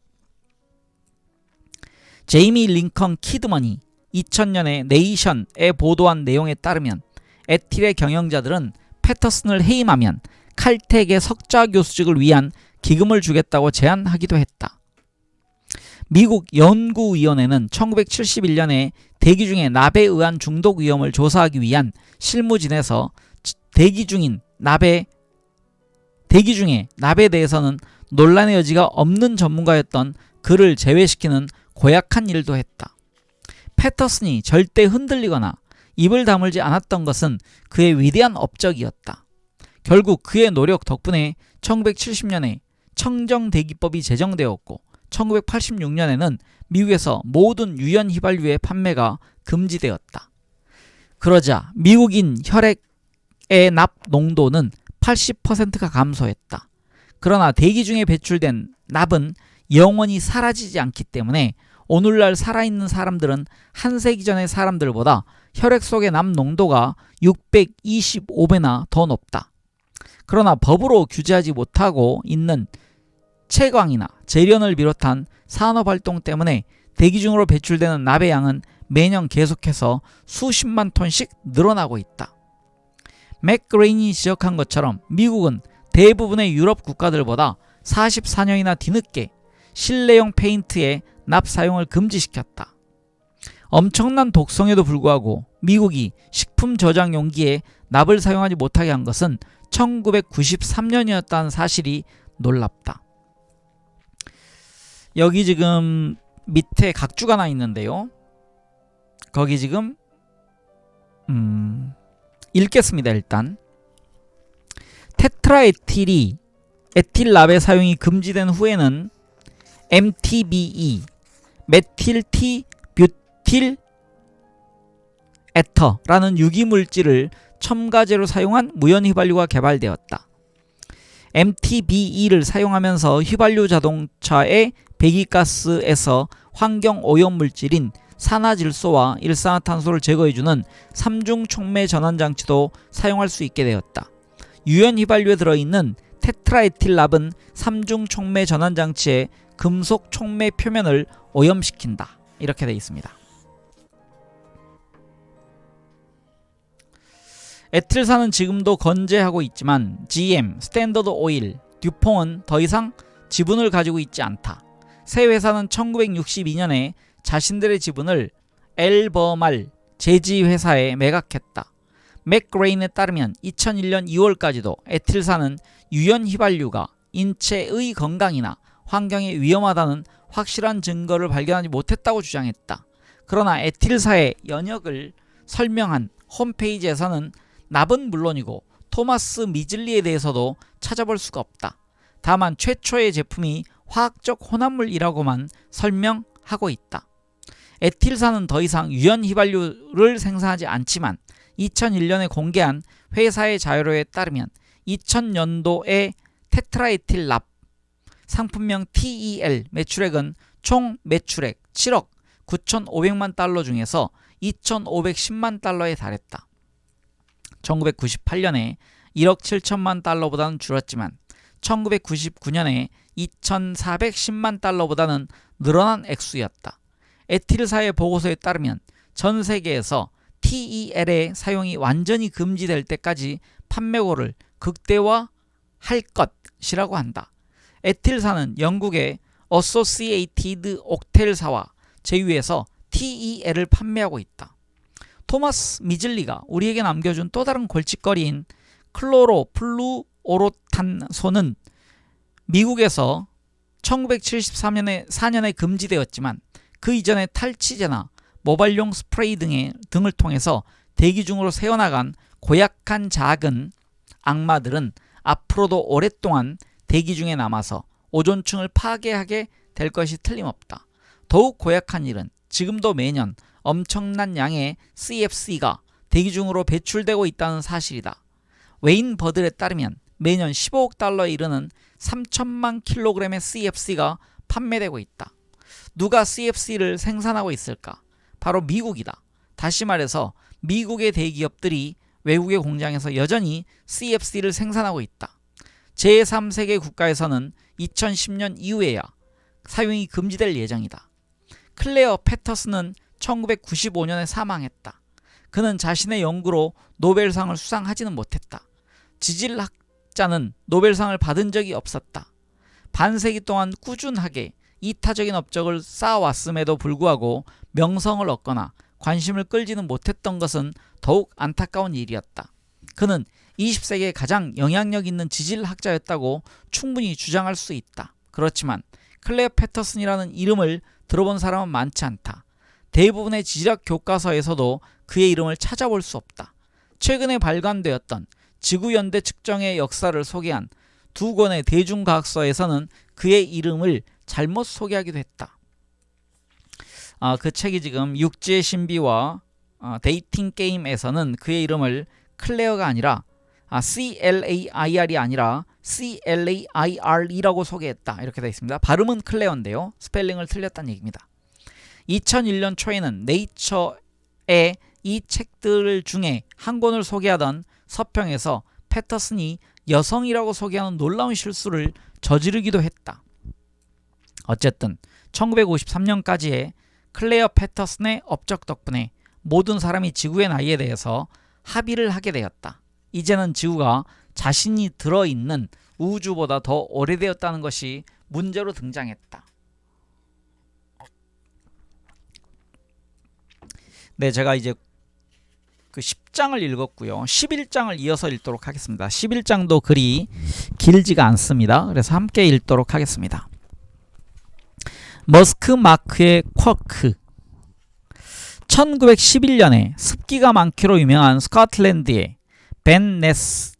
제이미 링컨 키드먼이 2000년에 네이션에 보도한 내용에 따르면 에틸의 경영자들은 패터슨을 해임하면 칼텍의 석좌 교수직을 위한 기금을 주겠다고 제안하기도 했다. 미국 연구위원회는 1971년에 대기 중에 납에 의한 중독 위험을 조사하기 위한 실무진에서 대기 중에 납에 대해서는 논란의 여지가 없는 전문가였던 그를 제외시키는 고약한 일도 했다. 패터슨이 절대 흔들리거나 입을 다물지 않았던 것은 그의 위대한 업적이었다. 결국 그의 노력 덕분에 1970년에 청정대기법이 제정되었고 1986년에는 미국에서 모든 유연 휘발유의 판매가 금지되었다. 그러자 미국인 혈액의 납 농도는 80%가 감소했다. 그러나 대기 중에 배출된 납은 영원히 사라지지 않기 때문에 오늘날 살아있는 사람들은 한 세기 전의 사람들보다 혈액 속의 납 농도가 625배나 더 높다. 그러나 법으로 규제하지 못하고 있는 채광이나 제련을 비롯한 산업활동 때문에 대기 중으로 배출되는 납의 양은 매년 계속해서 수십만 톤씩 늘어나고 있다. 맥그레인이 지적한 것처럼 미국은 대부분의 유럽 국가들보다 44년이나 뒤늦게 실내용 페인트의 납 사용을 금지시켰다. 엄청난 독성에도 불구하고 미국이 식품 저장 용기에 납을 사용하지 못하게 한 것은 1993년이었다는 사실이 놀랍다. 여기 지금 밑에 각주가 하나 있는데요. 거기 지금 읽겠습니다. 일단 테트라에틸이 에틸랍의 사용이 금지된 후에는 MTBE 메틸티 뷰틸 에터라는 유기물질을 첨가제로 사용한 무연휘발유가 개발되었다. MTBE를 사용하면서 휘발유 자동차의 배기가스에서 환경 오염물질인 산화질소와 일산화탄소를 제거해주는 3중 촉매 전환 장치도 사용할 수 있게 되었다. 유연 휘발유에 들어있는 테트라에틸랍은 3중 촉매 전환 장치의 금속 촉매 표면을 오염시킨다. 이렇게 되어 있습니다. 에틸산은 지금도 건재하고 있지만 GM, 스탠더드 오일, 듀퐁은 더 이상 지분을 가지고 있지 않다. 새 회사는 1962년에 자신들의 지분을 엘버말 제지회사에 매각했다. 맥그레인에 따르면 2001년 2월까지도 에틸산은 유연 휘발유가 인체의 건강이나 환경에 위험하다는 확실한 증거를 발견하지 못했다고 주장했다. 그러나 에틸사의 연역을 설명한 홈페이지에서는 납은 물론이고 토마스 미즐리에 대해서도 찾아볼 수가 없다. 다만 최초의 제품이 화학적 혼합물이라고만 설명하고 있다. 에틸산은 더 이상 유연 휘발유를 생산하지 않지만 2001년에 공개한 회사의 자료에 따르면 2000년도에 테트라에틸랍 상품명 TEL 매출액은 총 매출액 7억 9,500만 달러 중에서 2,510만 달러에 달했다. 1998년에 1억 7천만 달러보다는 줄었지만 1999년에 2,410만 달러보다는 늘어난 액수였다. 에틸사의 보고서에 따르면 전 세계에서 TEL의 사용이 완전히 금지될 때까지 판매고를 극대화할 것이라고 한다. 에틸사는 영국의 어소시에이티드 옥텔사와 제휴해서 TEL을 판매하고 있다. 토마스 미즐리가 우리에게 남겨준 또 다른 골칫거리인 클로로플루오로탄소는 미국에서 1973년에 금지되었지만 그 이전에 탈취제나 모발용 스프레이 등을 통해서 대기 중으로 새어나간 고약한 작은 악마들은 앞으로도 오랫동안 대기 중에 남아서 오존층을 파괴하게 될 것이 틀림없다. 더욱 고약한 일은 지금도 매년 엄청난 양의 CFC가 대기 중으로 배출되고 있다는 사실이다. 웨인 버들에 따르면 매년 15억 달러에 이르는 3천만 킬로그램의 CFC가 판매되고 있다. 누가 CFC를 생산하고 있을까? 바로 미국이다. 다시 말해서 미국의 대기업들이 외국의 공장에서 여전히 CFC를 생산하고 있다. 제3세계 국가에서는 2010년 이후에야 사용이 금지될 예정이다. 클레어 패터슨은 1995년에 사망했다. 그는 자신의 연구로 노벨상을 수상하지는 못했다. 지질학자는 노벨상을 받은 적이 없었다. 반세기 동안 꾸준하게 이타적인 업적을 쌓아왔음에도 불구하고 명성을 얻거나 관심을 끌지는 못했던 것은 더욱 안타까운 일이었다. 그는 20세기에 가장 영향력 있는 지질학자였다고 충분히 주장할 수 있다. 그렇지만 클레어 패터슨이라는 이름을 들어본 사람은 많지 않다. 대부분의 지질학 교과서에서도 그의 이름을 찾아볼 수 없다. 최근에 발간되었던 지구연대 측정의 역사를 소개한 두 권의 대중과학서에서는 그의 이름을 잘못 소개하기도 했다. 그 책이 지금 육지의 신비와 데이팅 게임에서는 그의 이름을 클레어가 아니라 CLAIR이 아니라 CLAIR이라고 소개했다. 이렇게 되어 있습니다. 발음은 클레어인데요. 스펠링을 틀렸다는 얘기입니다. 2001년 초에는 네이처의 이 책들 중에 한 권을 소개하던 서평에서 패터슨이 여성이라고 소개하는 놀라운 실수를 저지르기도 했다. 어쨌든 1953년까지의 클레어 패터슨의 업적 덕분에 모든 사람이 지구의 나이에 대해서 합의를 하게 되었다. 이제는 지구가 자신이 들어있는 우주보다 더 오래되었다는 것이 문제로 등장했다. 네, 제가 이제 그 10장을 읽었고요. 11장을 이어서 읽도록 하겠습니다. 11장도 그리 길지가 않습니다. 그래서 함께 읽도록 하겠습니다. 머스크 마크의 쿼크. 1911년에 습기가 많기로 유명한 스코틀랜드의 벤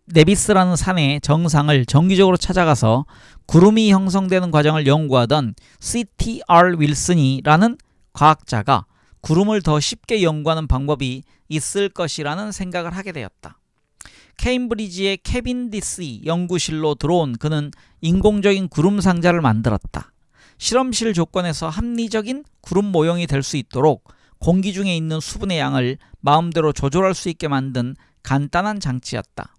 네비스라는 산의 정상을 정기적으로 찾아가서 구름이 형성되는 과정을 연구하던 C.T.R. 윌슨이라는 과학자가 구름을 더 쉽게 연구하는 방법이 있을 것이라는 생각을 하게 되었다. 케임브리지의 캐빈디시 연구실로 들어온 그는 인공적인 구름 상자를 만들었다. 실험실 조건에서 합리적인 구름 모형이 될 수 있도록 공기 중에 있는 수분의 양을 마음대로 조절할 수 있게 만든 간단한 장치였다.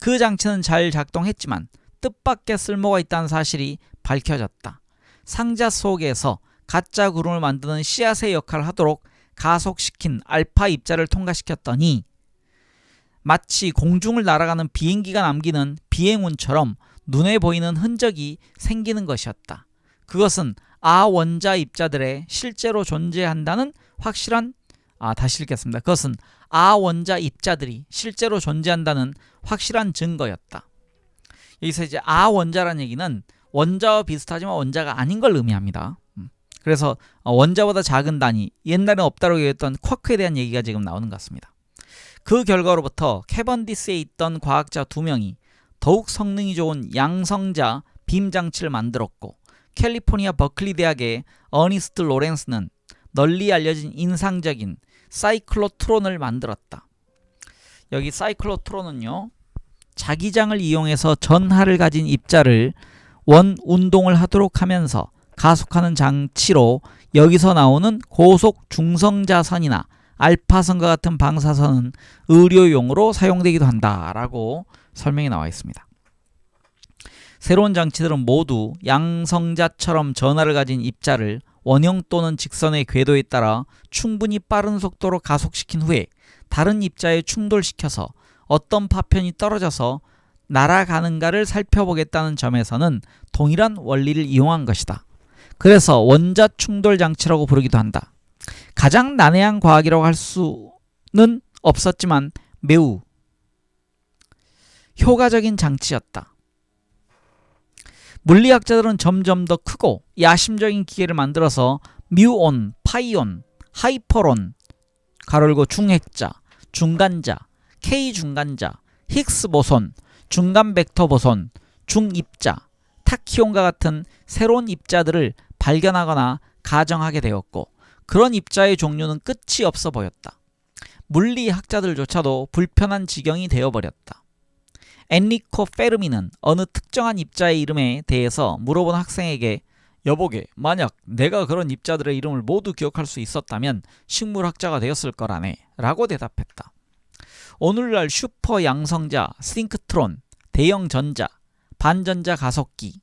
그 장치는 잘 작동했지만 뜻밖의 쓸모가 있다는 사실이 밝혀졌다. 상자 속에서 가짜 구름을 만드는 씨앗의 역할을 하도록 가속시킨 알파 입자를 통과시켰더니 마치 공중을 날아가는 비행기가 남기는 비행운처럼 눈에 보이는 흔적이 생기는 것이었다. 그것은 아원자 입자들의 실제로 존재한다는 확실한 다시 읽겠습니다. 그것은 아원자 입자들이 실제로 존재한다는 확실한 증거였다. 여기서 이제 아원자라는 얘기는 원자와 비슷하지만 원자가 아닌 걸 의미합니다. 그래서 원자보다 작은 단위, 옛날엔 없다고 얘기했던 쿼크에 대한 얘기가 지금 나오는 것 같습니다. 그 결과로부터 캐번디스에 있던 과학자 2명이 더욱 성능이 좋은 양성자 빔 장치를 만들었고, 캘리포니아 버클리 대학의 어니스트 로렌스는 널리 알려진 인상적인 사이클로트론을 만들었다. 여기 사이클로트론은요, 자기장을 이용해서 전하를 가진 입자를 원 운동을 하도록 하면서 가속하는 장치로 여기서 나오는 고속 중성자선이나 알파선과 같은 방사선은 의료용으로 사용되기도 한다라고 설명이 나와 있습니다. 새로운 장치들은 모두 양성자처럼 전하를 가진 입자를 원형 또는 직선의 궤도에 따라 충분히 빠른 속도로 가속시킨 후에 다른 입자에 충돌시켜서 어떤 파편이 떨어져서 날아가는가를 살펴보겠다는 점에서는 동일한 원리를 이용한 것이다. 그래서 원자 충돌 장치라고 부르기도 한다. 가장 난해한 과학이라고 할 수는 없었지만 매우 효과적인 장치였다. 물리학자들은 점점 더 크고 야심적인 기계를 만들어서 뮤온, 파이온, 하이퍼론, 가로열고 중핵자, 중간자, K중간자, 힉스 보손, 중간 벡터 보손, 중입자, 타키온과 같은 새로운 입자들을 발견하거나 가정하게 되었고, 그런 입자의 종류는 끝이 없어 보였다. 물리학자들조차도 불편한 지경이 되어버렸다. 엔리코 페르미는 어느 특정한 입자의 이름에 대해서 물어본 학생에게 여보게, 만약 내가 그런 입자들의 이름을 모두 기억할 수 있었다면 식물학자가 되었을 거라네 라고 대답했다. 오늘날 슈퍼 양성자, 싱크트론, 대형 전자, 반전자 가속기,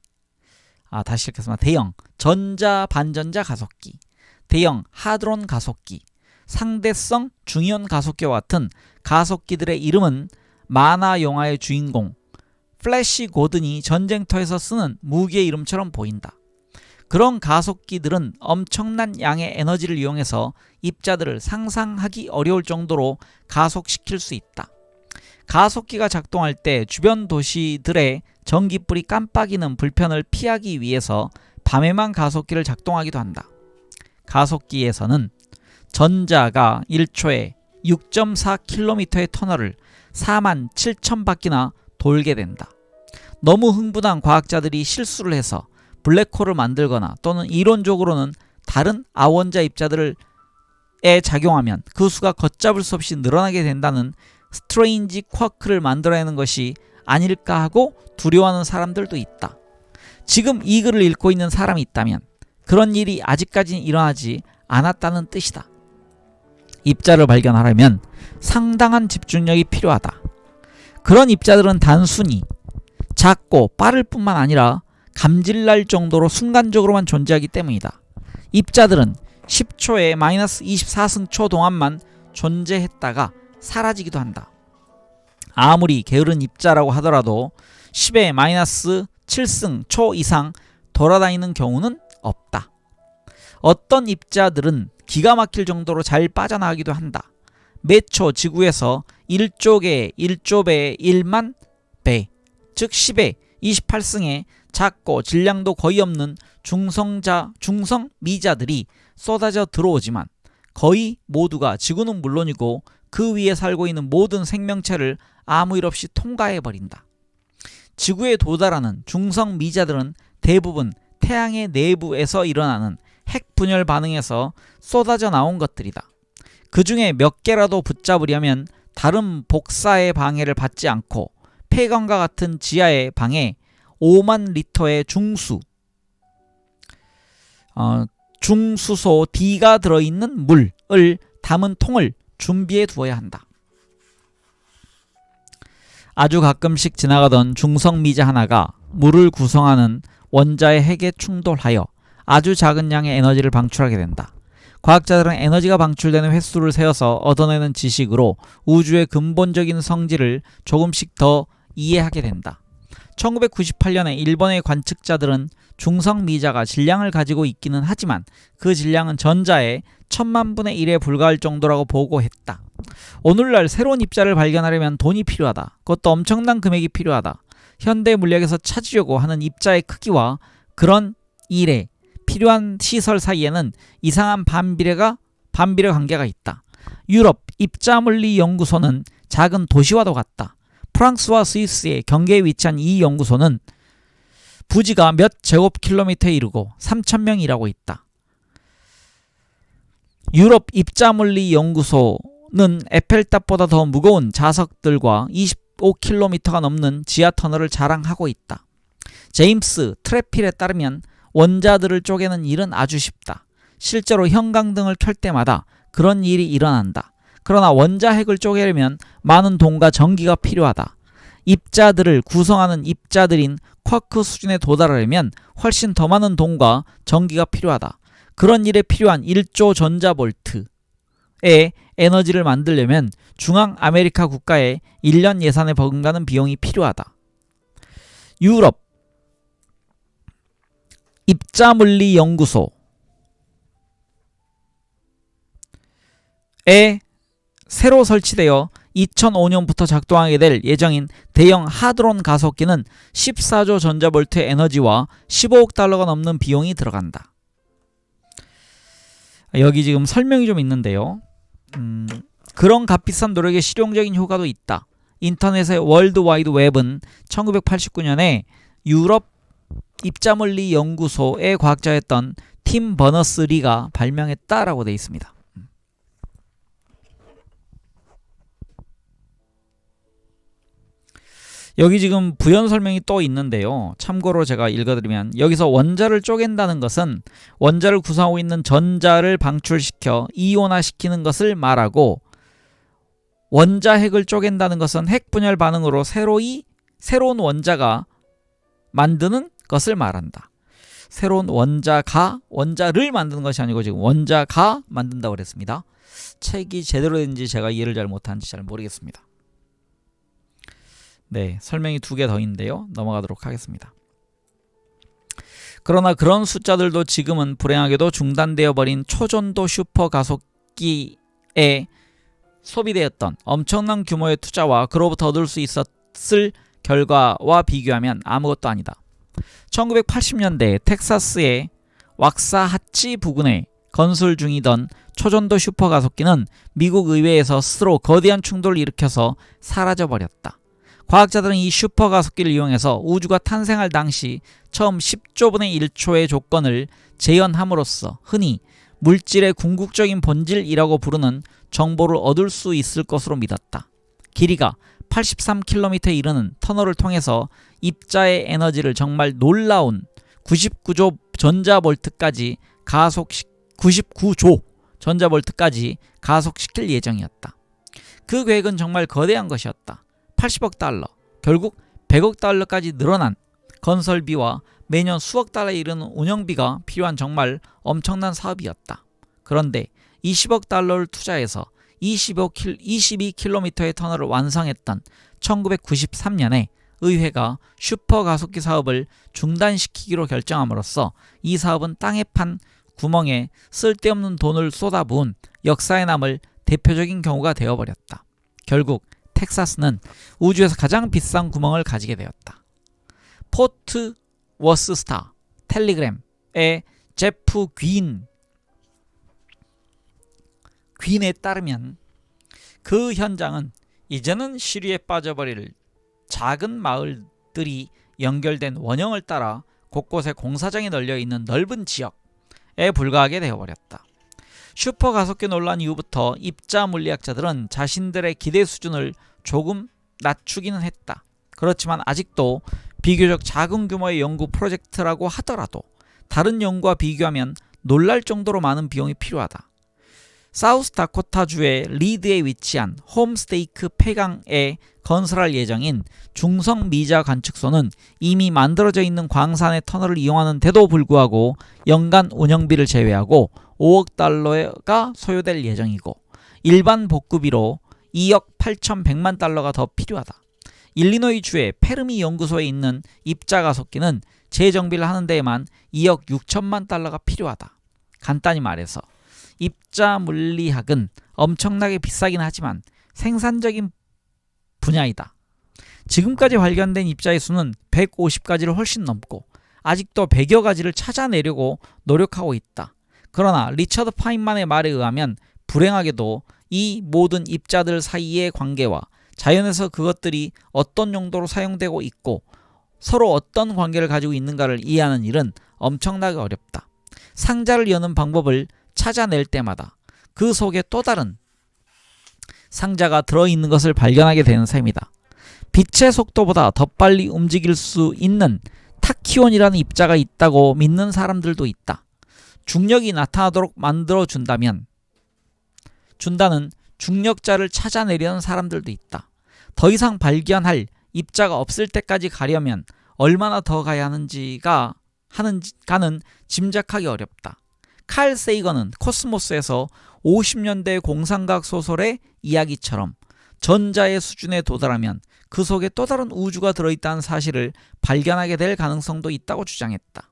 다시 읽겠습니다. 대형 전자 반전자 가속기, 대형 하드론 가속기, 상대성 중이온 가속기와 같은 가속기들의 이름은 만화 영화의 주인공 플래시 고든이 전쟁터에서 쓰는 무기의 이름처럼 보인다. 그런 가속기들은 엄청난 양의 에너지를 이용해서 입자들을 상상하기 어려울 정도로 가속시킬 수 있다. 가속기가 작동할 때 주변 도시들의 전기불이 깜빡이는 불편을 피하기 위해서 밤에만 가속기를 작동하기도 한다. 가속기에서는 전자가 1초에 6.4km의 터널을 47,000바퀴나 돌게 된다. 너무 흥분한 과학자들이 실수를 해서 블랙홀을 만들거나 또는 이론적으로는 다른 아원자 입자들에 작용하면 그 수가 걷잡을 수 없이 늘어나게 된다는 스트레인지 쿼크를 만들어내는 것이 아닐까 하고 두려워하는 사람들도 있다. 지금 이 글을 읽고 있는 사람이 있다면 그런 일이 아직까지는 일어나지 않았다는 뜻이다. 입자를 발견하려면 상당한 집중력이 필요하다. 그런 입자들은 단순히 작고 빠를 뿐만 아니라 감질날 정도로 순간적으로만 존재하기 때문이다. 입자들은 10초에 마이너스 24승초 동안만 존재했다가 사라지기도 한다. 아무리 게으른 입자라고 하더라도 10에 마이너스 7승초 이상 돌아다니는 경우는 없다. 어떤 입자들은 기가 막힐 정도로 잘 빠져나가기도 한다. 매초 지구에서 1쪽에 1조배의 1만 배, 즉 10에 28승의 작고 질량도 거의 없는 중성미자들이 쏟아져 들어오지만 거의 모두가 지구는 물론이고 그 위에 살고 있는 모든 생명체를 아무 일 없이 통과해버린다. 지구에 도달하는 중성미자들은 대부분 태양의 내부에서 일어나는 핵 분열 반응에서 쏟아져 나온 것들이다. 그 중에 몇 개라도 붙잡으려면 다른 복사의 방해를 받지 않고 폐광과 같은 지하의 방에 5만 리터의 중수소 D가 들어있는 물을 담은 통을 준비해 두어야 한다. 아주 가끔씩 지나가던 중성미자 하나가 물을 구성하는 원자의 핵에 충돌하여 아주 작은 양의 에너지를 방출하게 된다. 과학자들은 에너지가 방출되는 횟수를 세어서 얻어내는 지식으로 우주의 근본적인 성질을 조금씩 더 이해하게 된다. 1998년에 일본의 관측자들은 중성미자가 질량을 가지고 있기는 하지만 그 질량은 전자의 1000만 분의 1에 불과할 정도라고 보고했다. 오늘날 새로운 입자를 발견하려면 돈이 필요하다. 그것도 엄청난 금액이 필요하다. 현대 물리학에서 찾으려고 하는 입자의 크기와 그런 일에 필요한 시설 사이에는 이상한 반비례 관계가 있다. 유럽 입자물리연구소는 작은 도시와도 같다. 프랑스와 스위스의 경계에 위치한 이 연구소는 부지가 몇 제곱킬로미터에 이르고 3,000명이 일하고 있다. 유럽 입자물리연구소는 에펠탑보다 더 무거운 자석들과 25km가 넘는 지하 터널을 자랑하고 있다. 제임스 트래필에 따르면 원자들을 쪼개는 일은 아주 쉽다. 실제로 형광등을 켤 때마다 그런 일이 일어난다. 그러나 원자핵을 쪼개려면 많은 돈과 전기가 필요하다. 입자들을 구성하는 입자들인 쿼크 수준에 도달하려면 훨씬 더 많은 돈과 전기가 필요하다. 그런 일에 필요한 1조 전자볼트의 에너지를 만들려면 중앙 아메리카 국가의 1년 예산에 버금가는 비용이 필요하다. 유럽 입자물리연구소에 새로 설치되어 2005년부터 작동하게 될 예정인 대형 하드론 가속기는 14조 전자볼트의 에너지와 15억 달러가 넘는 비용이 들어간다. 여기 지금 설명이 좀 있는데요. 그런 값비싼 노력에 실용적인 효과도 있다. 인터넷의 월드와이드 웹은 1989년에 유럽 입자물리 연구소의 과학자였던 팀 버너스-리가 발명했다라고 되어 있습니다. 여기 지금 부연 설명이 또 있는데요. 참고로 제가 읽어드리면 여기서 원자를 쪼갠다는 것은 원자를 구성하고 있는 전자를 방출시켜 이온화시키는 것을 말하고, 원자핵을 쪼갠다는 것은 핵분열 반응으로 새로운 원자가 만드는 것을 말한다. 새로운 원자를 만드는 것이 아니고 지금 원자가 만든다고 그랬습니다. 책이 제대로 된지 제가 이해를 잘 못하는지 잘 모르겠습니다. 네, 설명이 2개 더 있는데요. 넘어가도록 하겠습니다. 그러나 그런 숫자들도 지금은 불행하게도 중단되어 버린 초전도 슈퍼가속기에 소비되었던 엄청난 규모의 투자와 그로부터 얻을 수 있었을 결과와 비교하면 아무것도 아니다. 1980년대 텍사스의 왁사하치 부근에 건설 중이던 초전도 슈퍼가속기는 미국 의회에서 스스로 거대한 충돌을 일으켜서 사라져버렸다. 과학자들은 이 슈퍼가속기를 이용해서 우주가 탄생할 당시 처음 10조분의 1초의 조건을 재현함으로써 흔히 물질의 궁극적인 본질이라고 부르는 정보를 얻을 수 있을 것으로 믿었다. 길이가 83km에 이르는 터널을 통해서 입자의 에너지를 정말 놀라운 99조 전자볼트까지 가속시킬 예정이었다. 그 계획은 정말 거대한 것이었다. 80억 달러, 결국 100억 달러까지 늘어난 건설비와 매년 수억 달러에 이르는 운영비가 필요한 정말 엄청난 사업이었다. 그런데 20억 달러를 투자해서 22km의 터널을 완성했던 1993년에 의회가 슈퍼가속기 사업을 중단시키기로 결정함으로써 이 사업은 땅에 판 구멍에 쓸데없는 돈을 쏟아부은 역사에 남을 대표적인 경우가 되어버렸다. 결국 텍사스는 우주에서 가장 비싼 구멍을 가지게 되었다. 포트 워스스타 텔리그램 제프 귄에 따르면 그 현장은 이제는 시리에 빠져버릴 작은 마을들이 연결된 원형을 따라 곳곳에 공사장이 널려있는 넓은 지역에 불과하게 되어버렸다. 슈퍼 가속기 논란 이후부터 입자 물리학자들은 자신들의 기대 수준을 조금 낮추기는 했다. 그렇지만 아직도 비교적 작은 규모의 연구 프로젝트라고 하더라도 다른 연구와 비교하면 놀랄 정도로 많은 비용이 필요하다. 사우스다코타주의 리드에 위치한 홈스테이크 폐강에 건설할 예정인 중성 미자 관측소는 이미 만들어져 있는 광산의 터널을 이용하는 데도 불구하고 연간 운영비를 제외하고 5억 달러가 소요될 예정이고 일반 복구비로 2억 8,100만 달러가 더 필요하다. 일리노이주의 페르미 연구소에 있는 입자 가속기는 재정비를 하는 데에만 2억 6천만 달러가 필요하다. 간단히 말해서 입자 물리학은 엄청나게 비싸긴 하지만 생산적인 분야이다. 지금까지 발견된 입자의 수는 150가지를 훨씬 넘고 아직도 100여 가지를 찾아내려고 노력하고 있다. 그러나 리처드 파인만의 말에 의하면 불행하게도 이 모든 입자들 사이의 관계와 자연에서 그것들이 어떤 용도로 사용되고 있고 서로 어떤 관계를 가지고 있는가를 이해하는 일은 엄청나게 어렵다. 상자를 여는 방법을 찾아낼 때마다 그 속에 또 다른 상자가 들어있는 것을 발견하게 되는 셈이다. 빛의 속도보다 더 빨리 움직일 수 있는 타키온이라는 입자가 있다고 믿는 사람들도 있다. 중력이 나타나도록 만들어준다는 중력자를 찾아내려는 사람들도 있다. 더 이상 발견할 입자가 없을 때까지 가려면 얼마나 더 가야 하는가는 짐작하기 어렵다. 칼 세이건은 코스모스에서 50년대 공상과학 소설의 이야기처럼 전자의 수준에 도달하면 그 속에 또 다른 우주가 들어있다는 사실을 발견하게 될 가능성도 있다고 주장했다.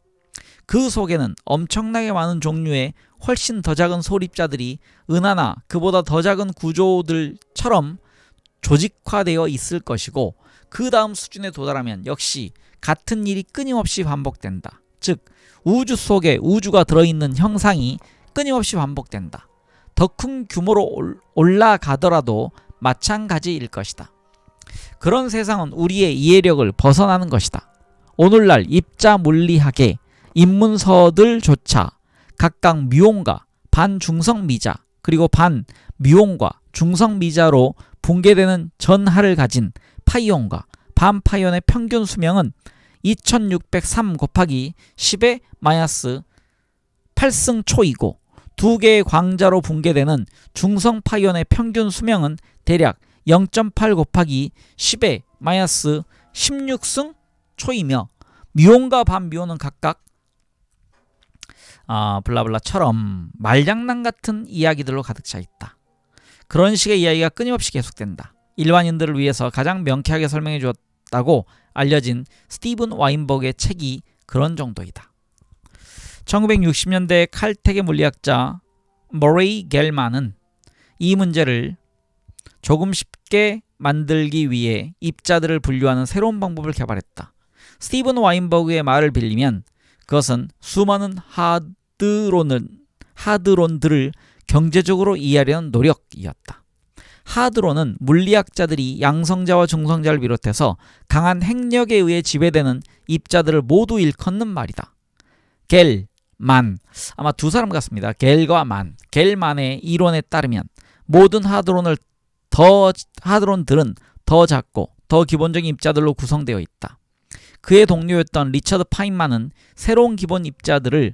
그 속에는 엄청나게 많은 종류의 훨씬 더 작은 소립자들이 은하나 그보다 더 작은 구조들처럼 조직화되어 있을 것이고 그 다음 수준에 도달하면 역시 같은 일이 끊임없이 반복된다. 즉 우주 속에 우주가 들어있는 형상이 끊임없이 반복된다. 더 큰 규모로 올라가더라도 마찬가지일 것이다. 그런 세상은 우리의 이해력을 벗어나는 것이다. 오늘날 입자 물리학의 입문서들조차 각각 뮤온과 반중성미자 그리고 반뮤온과 중성미자로 붕괴되는 전하를 가진 파이온과 반파이온의 평균 수명은 2603 곱하기 10의 마이너스 8승초이고 두 개의 광자로 붕괴되는 중성 파이온의 평균 수명은 대략 0.8 곱하기 10의 마이너스 16승 초이며 뮤온과 반뮤온은 각각 블라블라처럼 말장난 같은 이야기들로 가득 차 있다. 그런 식의 이야기가 끊임없이 계속된다. 일반인들을 위해서 가장 명쾌하게 설명해 주었다고 알려진 스티븐 와인버그의 책이 그런 정도이다. 1960년대 칼텍의 물리학자 머레이 겔만은 이 문제를 조금 쉽게 만들기 위해 입자들을 분류하는 새로운 방법을 개발했다. 스티븐 와인버그의 말을 빌리면 그것은 수많은 하드론들을 경제적으로 이해하려는 노력이었다. 하드론은 물리학자들이 양성자와 중성자를 비롯해서 강한 핵력에 의해 지배되는 입자들을 모두 일컫는 말이다. 겔만, 아마 두 사람 같습니다. 겔과 만. 겔만의 이론에 따르면 모든 하드론들은 더 작고 더 기본적인 입자들로 구성되어 있다. 그의 동료였던 리처드 파인만은 새로운 기본 입자들을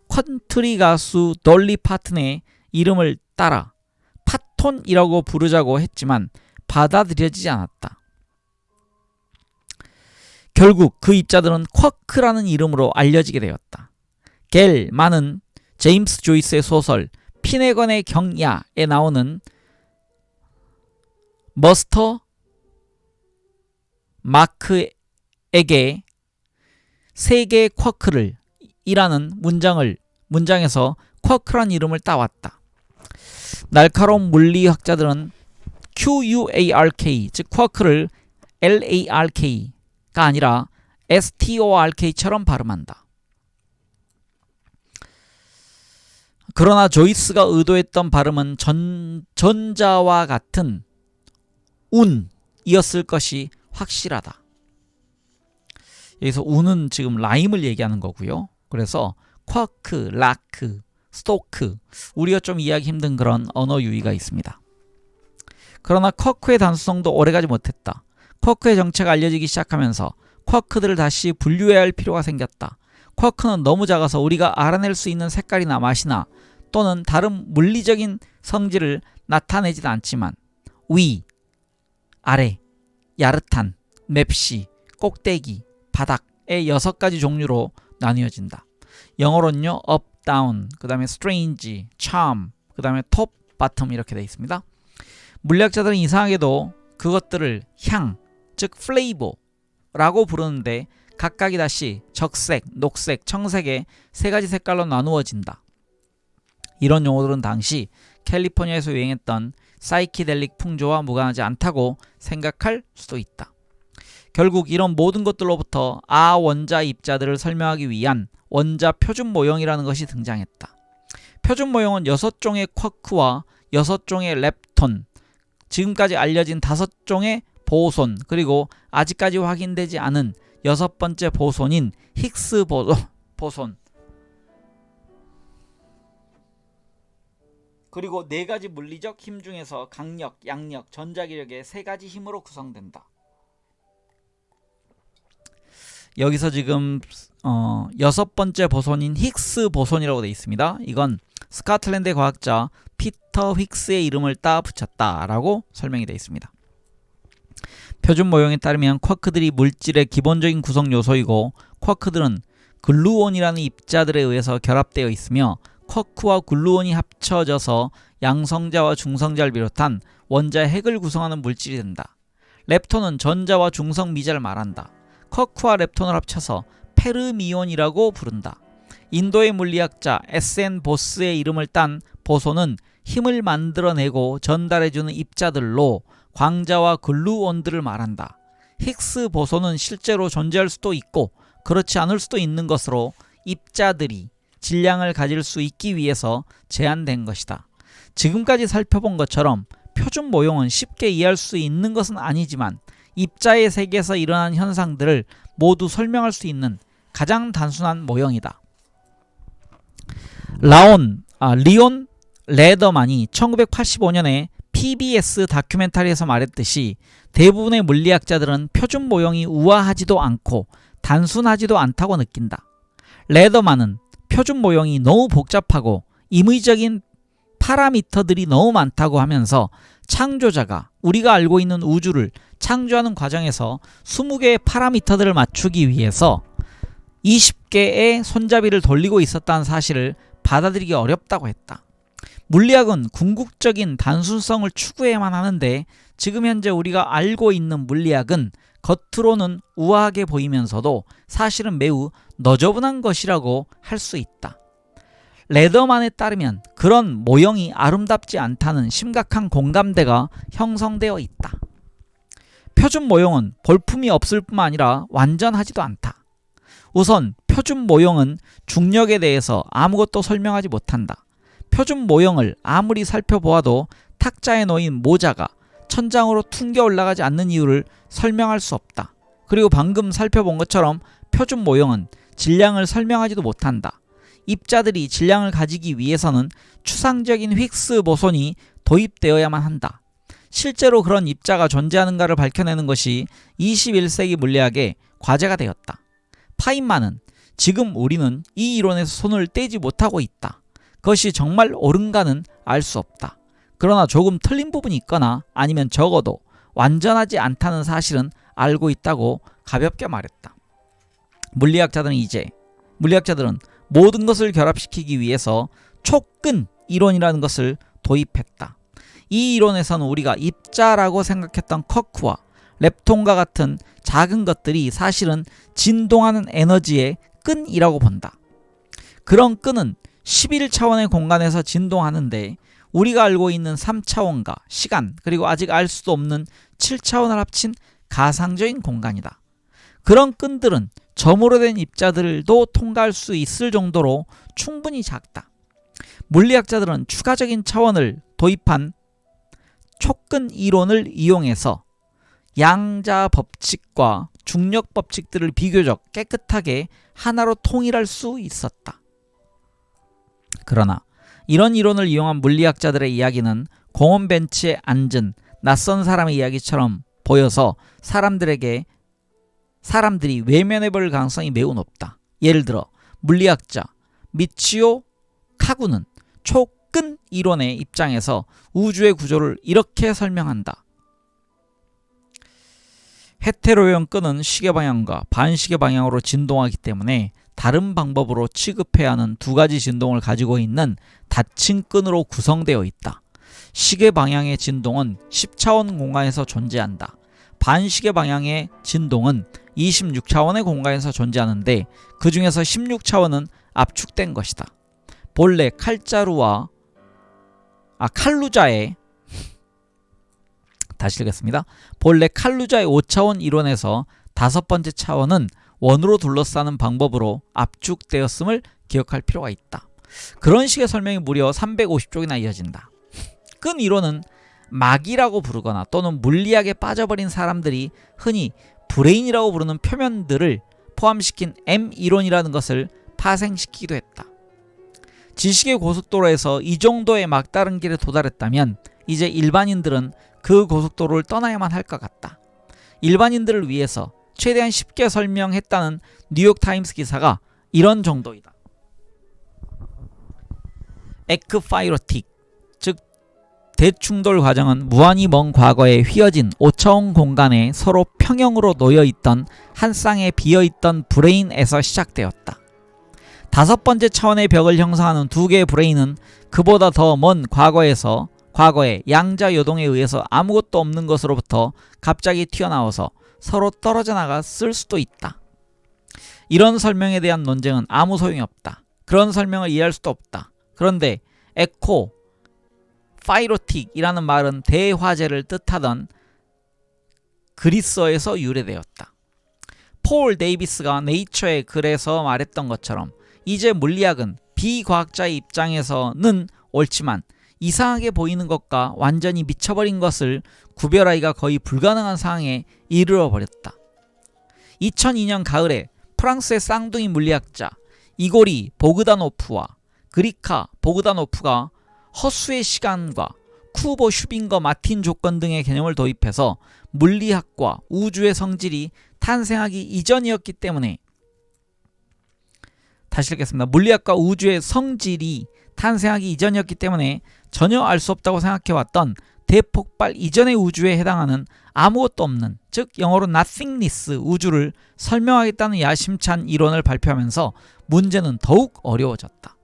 퀀트리 가수 dolly 파튼의 이름을 따라 파톤이라고 부르자고 했지만 받아들여지지 않았다. 결국 그 입자들은 쿼크라는 이름으로 알려지게 되었다. 겔만은 제임스 조이스의 소설 피네건의 경야에 나오는 머스터 마크에게 세계 쿼크를 이라는 문장에서 쿼크란 이름을 따왔다. 날카로운 물리학자들은 QUARK, 즉 쿼크를 LARK가 아니라 STORK처럼 발음한다. 그러나 조이스가 의도했던 발음은 전자와 같은 운이었을 것이 확실하다. 여기서 운은 지금 라임을 얘기하는 거고요. 그래서 쿼크, 라크, 스토크, 우리가 좀 이해하기 힘든 그런 언어 유희가 있습니다. 그러나 쿼크의 단수성도 오래가지 못했다. 쿼크의 정체가 알려지기 시작하면서 쿼크들을 다시 분류해야 할 필요가 생겼다. 쿼크는 너무 작아서 우리가 알아낼 수 있는 색깔이나 맛이나 또는 다른 물리적인 성질을 나타내지는 않지만 위, 아래, 야릇한, 맵시, 꼭대기, 바닥의 6가지 종류로 나뉘어진다. 영어로는요, up, down, 그 다음에 strange, charm, 그 다음에 top, bottom 이렇게 되어 있습니다. 물리학자들은 이상하게도 그것들을 향, 즉 flavor라고 부르는데 각각이 다시 적색, 녹색, 청색의 3가지 색깔로 나누어진다. 이런 용어들은 당시 캘리포니아에서 유행했던 사이키델릭 풍조와 무관하지 않다고 생각할 수도 있다. 결국 이런 모든 것들로부터 원자 입자들을 설명하기 위한 원자 표준 모형이라는 것이 등장했다. 표준 모형은 6종의 쿼크와 6종의 렙톤, 지금까지 알려진 5종의 보손, 그리고 아직까지 확인되지 않은 6번째 보손인 힉스 보손, 그리고 4가지 물리적 힘 중에서 강력, 양력, 전자기력의 3가지 힘으로 구성된다. 여기서 지금 6번째 보손인 힉스 보손이라고 되어 있습니다. 이건 스코틀랜드의 과학자 피터 힉스의 이름을 따 붙였다라고 설명이 되어 있습니다. 표준 모형에 따르면 쿼크들이 물질의 기본적인 구성 요소이고 쿼크들은 글루온이라는 입자들에 의해서 결합되어 있으며 쿼크와 글루온이 합쳐져서 양성자와 중성자를 비롯한 원자의 핵을 구성하는 물질이 된다. 렙톤은 전자와 중성 미자를 말한다. 쿼크와 렙톤을 합쳐서 페르미온이라고 부른다. 인도의 물리학자 S.N. 보스의 이름을 딴 보손은 힘을 만들어내고 전달해주는 입자들로 광자와 글루온들을 말한다. 힉스 보손은 실제로 존재할 수도 있고 그렇지 않을 수도 있는 것으로 입자들이 질량을 가질 수 있기 위해서 제한된 것이다. 지금까지 살펴본 것처럼 표준 모형은 쉽게 이해할 수 있는 것은 아니지만 입자의 세계에서 일어난 현상들을 모두 설명할 수 있는 가장 단순한 모형이다. 리온 레더만이 1985년에 PBS 다큐멘터리에서 말했듯이 대부분의 물리학자들은 표준 모형이 우아하지도 않고 단순하지도 않다고 느낀다. 레더만은 표준 모형이 너무 복잡하고 임의적인 파라미터들이 너무 많다고 하면서 창조자가 우리가 알고 있는 우주를 창조하는 과정에서 20개의 파라미터들을 맞추기 위해서 20개의 손잡이를 돌리고 있었다는 사실을 받아들이기 어렵다고 했다. 물리학은 궁극적인 단순성을 추구해야만 하는데 지금 현재 우리가 알고 있는 물리학은 겉으로는 우아하게 보이면서도 사실은 매우 너저분한 것이라고 할 수 있다. 레더만에 따르면 그런 모형이 아름답지 않다는 심각한 공감대가 형성되어 있다. 표준 모형은 볼품이 없을 뿐만 아니라 완전하지도 않다. 우선 표준 모형은 중력에 대해서 아무것도 설명하지 못한다. 표준 모형을 아무리 살펴보아도 탁자에 놓인 모자가 천장으로 튕겨 올라가지 않는 이유를 설명할 수 없다. 그리고 방금 살펴본 것처럼 표준 모형은 질량을 설명하지도 못한다. 입자들이 질량을 가지기 위해서는 추상적인 힉스 보손이 도입되어야만 한다. 실제로 그런 입자가 존재하는가를 밝혀내는 것이 21세기 물리학의 과제가 되었다. 파인만은 지금 우리는 이 이론에서 손을 떼지 못하고 있다. 그것이 정말 옳은가는 알 수 없다. 그러나 조금 틀린 부분이 있거나 아니면 적어도 완전하지 않다는 사실은 알고 있다고 가볍게 말했다. 물리학자들은 모든 것을 결합시키기 위해서 촉근 이론이라는 것을 도입했다. 이 이론에서는 우리가 입자라고 생각했던 쿼크와 렙톤과 같은 작은 것들이 사실은 진동하는 에너지의 끈이라고 본다. 그런 끈은 11차원의 공간에서 진동하는데 우리가 알고 있는 3차원과 시간 그리고 아직 알 수도 없는 7차원을 합친 가상적인 공간이다. 그런 끈들은 점으로 된 입자들도 통과할 수 있을 정도로 충분히 작다. 물리학자들은 추가적인 차원을 도입한 촉근 이론을 이용해서 양자 법칙과 중력 법칙들을 비교적 깨끗하게 하나로 통일할 수 있었다. 그러나 이런 이론을 이용한 물리학자들의 이야기는 공원 벤치에 앉은 낯선 사람의 이야기처럼 보여서 사람들이 외면해볼 가능성이 매우 높다. 예를 들어 물리학자 미치오 카구는 촉근 이론의 입장에서 우주의 구조를 이렇게 설명한다. 헤테로형 끈은 시계 방향과 반시계 방향으로 진동하기 때문에 다른 방법으로 취급해야 하는 두 가지 진동을 가지고 있는 닫힌 끈으로 구성되어 있다. 시계 방향의 진동은 10차원 공간에서 존재한다. 반시계 방향의 진동은 26차원의 공간에서 존재하는데 그 중에서 16차원은 압축된 것이다. 본래 칼루자의 다시 읽겠습니다. 본래 칼루자의 5차원 이론에서 다섯 번째 차원은 원으로 둘러싸는 방법으로 압축되었음을 기억할 필요가 있다. 그런 식의 설명이 무려 350쪽이나 이어진다. 끈 이론은 막이라고 부르거나 또는 물리학에 빠져버린 사람들이 흔히 브레인이라고 부르는 표면들을 포함시킨 M 이론이라는 것을 파생시키기도 했다. 지식의 고속도로에서 이 정도의 막다른 길에 도달했다면 이제 일반인들은 그 고속도로를 떠나야만 할 것 같다. 일반인들을 위해서 최대한 쉽게 설명했다는 뉴욕타임스 기사가 이런 정도이다. 에크파이로틱, 즉 대충돌 과정은 무한히 먼 과거에 휘어진 5차원 공간에 서로 평형으로 놓여있던 한 쌍에 비어있던 브레인에서 시작되었다. 다섯 번째 차원의 벽을 형성하는 두 개의 브레인은 그보다 더 먼 과거에 양자 요동에 의해서 아무것도 없는 것으로부터 갑자기 튀어나와서 서로 떨어져 나갔을 수도 있다. 이런 설명에 대한 논쟁은 아무 소용이 없다. 그런 설명을 이해할 수도 없다. 그런데 에코 파이로틱이라는 말은 대화재를 뜻하던 그리스어에서 유래되었다. 폴 데이비스가 네이처의 글에서 말했던 것처럼 이제 물리학은 비과학자의 입장에서는 옳지만 이상하게 보이는 것과 완전히 미쳐버린 것을 구별하기가 거의 불가능한 상황에 이르러버렸다. 2002년 가을에 프랑스의 쌍둥이 물리학자 이고리 보그다노프와 그리카 보그다노프가 허수의 시간과 쿠보 슈빙거 마틴 조건 등의 개념을 도입해서 물리학과 우주의 성질이 탄생하기 이전이었기 때문에 다시 읽겠습니다. 물리학과 우주의 성질이 탄생하기 이전이었기 때문에 전혀 알 수 없다고 생각해왔던 대폭발 이전의 우주에 해당하는 아무것도 없는, 즉 영어로 nothingness 우주를 설명하겠다는 야심찬 이론을 발표하면서 문제는 더욱 어려워졌다.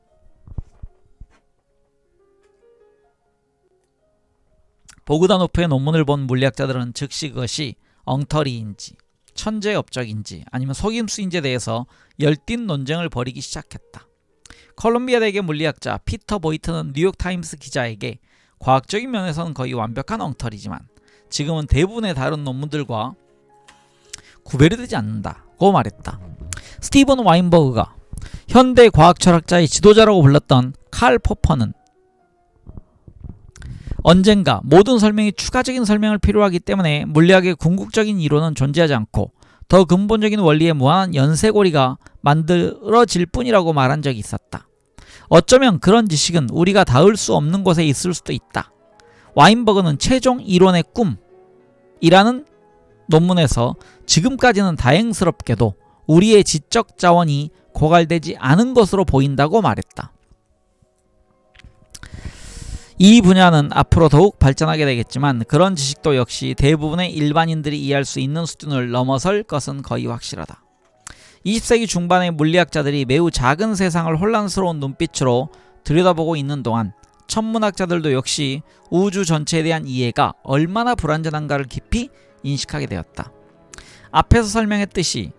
보그다노프의 논문을 본 물리학자들은 즉시 그것이 엉터리인지 천재업적인지 아니면 속임수인지에 대해서 열띤 논쟁을 벌이기 시작했다. 콜롬비아 대학의 물리학자 피터 보이트는 뉴욕타임스 기자에게 과학적인 면에서는 거의 완벽한 엉터리지만 지금은 대부분의 다른 논문들과 구별이 되지 않는다고 말했다. 스티븐 와인버그가 현대 과학 철학자의 지도자라고 불렀던 칼 포퍼는 언젠가 모든 설명이 추가적인 설명을 필요하기 때문에 물리학의 궁극적인 이론은 존재하지 않고 더 근본적인 원리의 무한한 연쇄고리가 만들어질 뿐이라고 말한 적이 있었다. 어쩌면 그런 지식은 우리가 닿을 수 없는 곳에 있을 수도 있다. 와인버그는 최종 이론의 꿈이라는 논문에서 지금까지는 다행스럽게도 우리의 지적 자원이 고갈되지 않은 것으로 보인다고 말했다. 이 분야는 앞으로 더욱 발전하게 되겠지만 그런 지식도 역시 대부분의 일반인들이 이해할 수 있는 수준을 넘어설 것은 거의 확실하다. 20세기 중반의 물리학자들이 매우 작은 세상을 혼란스러운 눈빛으로 들여다보고 있는 동안 천문학자들도 역시 우주 전체에 대한 이해가 얼마나 불완전한가를 깊이 인식하게 되었다. 앞에서 설명했듯이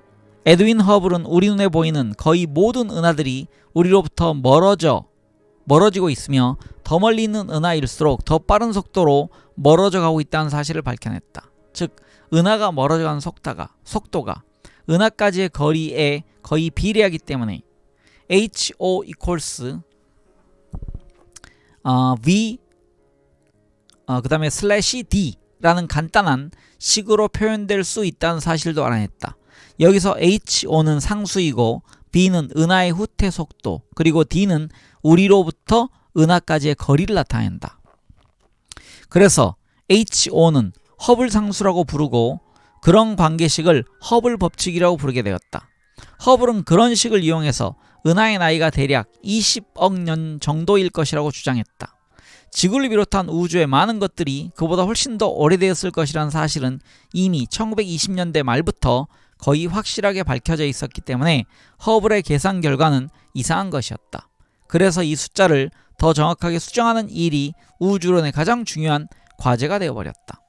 에드윈 허블은 우리 눈에 보이는 거의 모든 은하들이 우리로부터 멀어지고 있으며 더 멀리 있는 은하일수록 더 빠른 속도로 멀어져 가고 있다는 사실을 밝혀냈다. 즉 은하가 멀어져가는 속도가 은하까지의 거리에 거의 비례하기 때문에 HO equals V 그 다음에 슬래시 D라는 간단한 식으로 표현될 수 있다는 사실도 알아냈다. 여기서 HO는 상수이고 B는 은하의 후퇴 속도, 그리고 D는 우리로부터 은하까지의 거리를 나타낸다. 그래서 HO는 허블 상수라고 부르고 그런 관계식을 허블 법칙이라고 부르게 되었다. 허블은 그런 식을 이용해서 은하의 나이가 대략 20억 년 정도일 것이라고 주장했다. 지구를 비롯한 우주의 많은 것들이 그보다 훨씬 더 오래되었을 것이라는 사실은 이미 1920년대 말부터 거의 확실하게 밝혀져 있었기 때문에 허블의 계산 결과는 이상한 것이었다. 그래서 이 숫자를 더 정확하게 수정하는 일이 우주론의 가장 중요한 과제가 되어버렸다.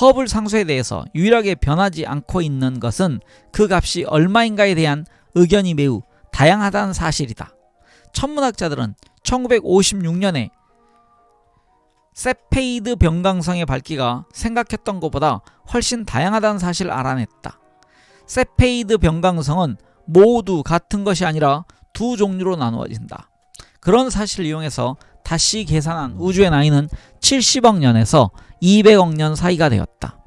허블 상수에 대해서 유일하게 변하지 않고 있는 것은 그 값이 얼마인가에 대한 의견이 매우 다양하다는 사실이다. 천문학자들은 1956년에 세페이드 변광성의 밝기가 생각했던 것보다 훨씬 다양하다는 사실을 알아냈다. 세페이드 변광성은 모두 같은 것이 아니라 두 종류로 나누어진다. 그런 사실을 이용해서 다시 계산한 우주의 나이는 70억 년에서 200억 년 사이가 되었다.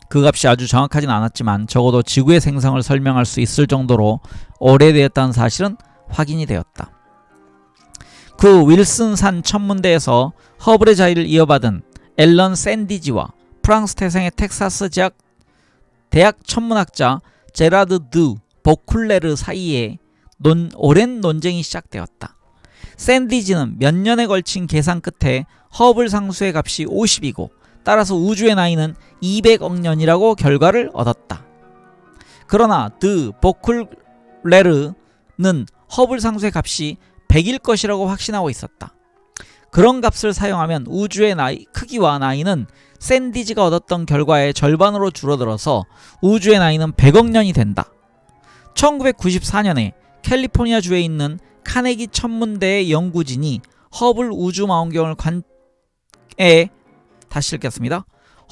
그 값이 아주 정확하진 않았지만 적어도 지구의 생성을 설명할 수 있을 정도로 오래되었다는 사실은 확인이 되었다. 그 윌슨산 천문대에서 허블의 자리를 이어받은 앨런 샌디지와 프랑스 태생의 텍사스 대학 천문학자 제라드 드 보쿨레르 사이에 오랜 논쟁이 시작되었다. 샌디지는 몇 년에 걸친 계산 끝에 허블 상수의 값이 50이고 따라서 우주의 나이는 200억 년이라고 결과를 얻었다. 그러나 드 보쿨레르는 허블 상수의 값이 100일 것이라고 확신하고 있었다. 그런 값을 사용하면 우주의 크기와 나이는 샌디지가 얻었던 결과의 절반으로 줄어들어서 우주의 나이는 100억 년이 된다. 1994년에 캘리포니아주에 있는 카네기 천문대의 연구진이 허블 우주망원경을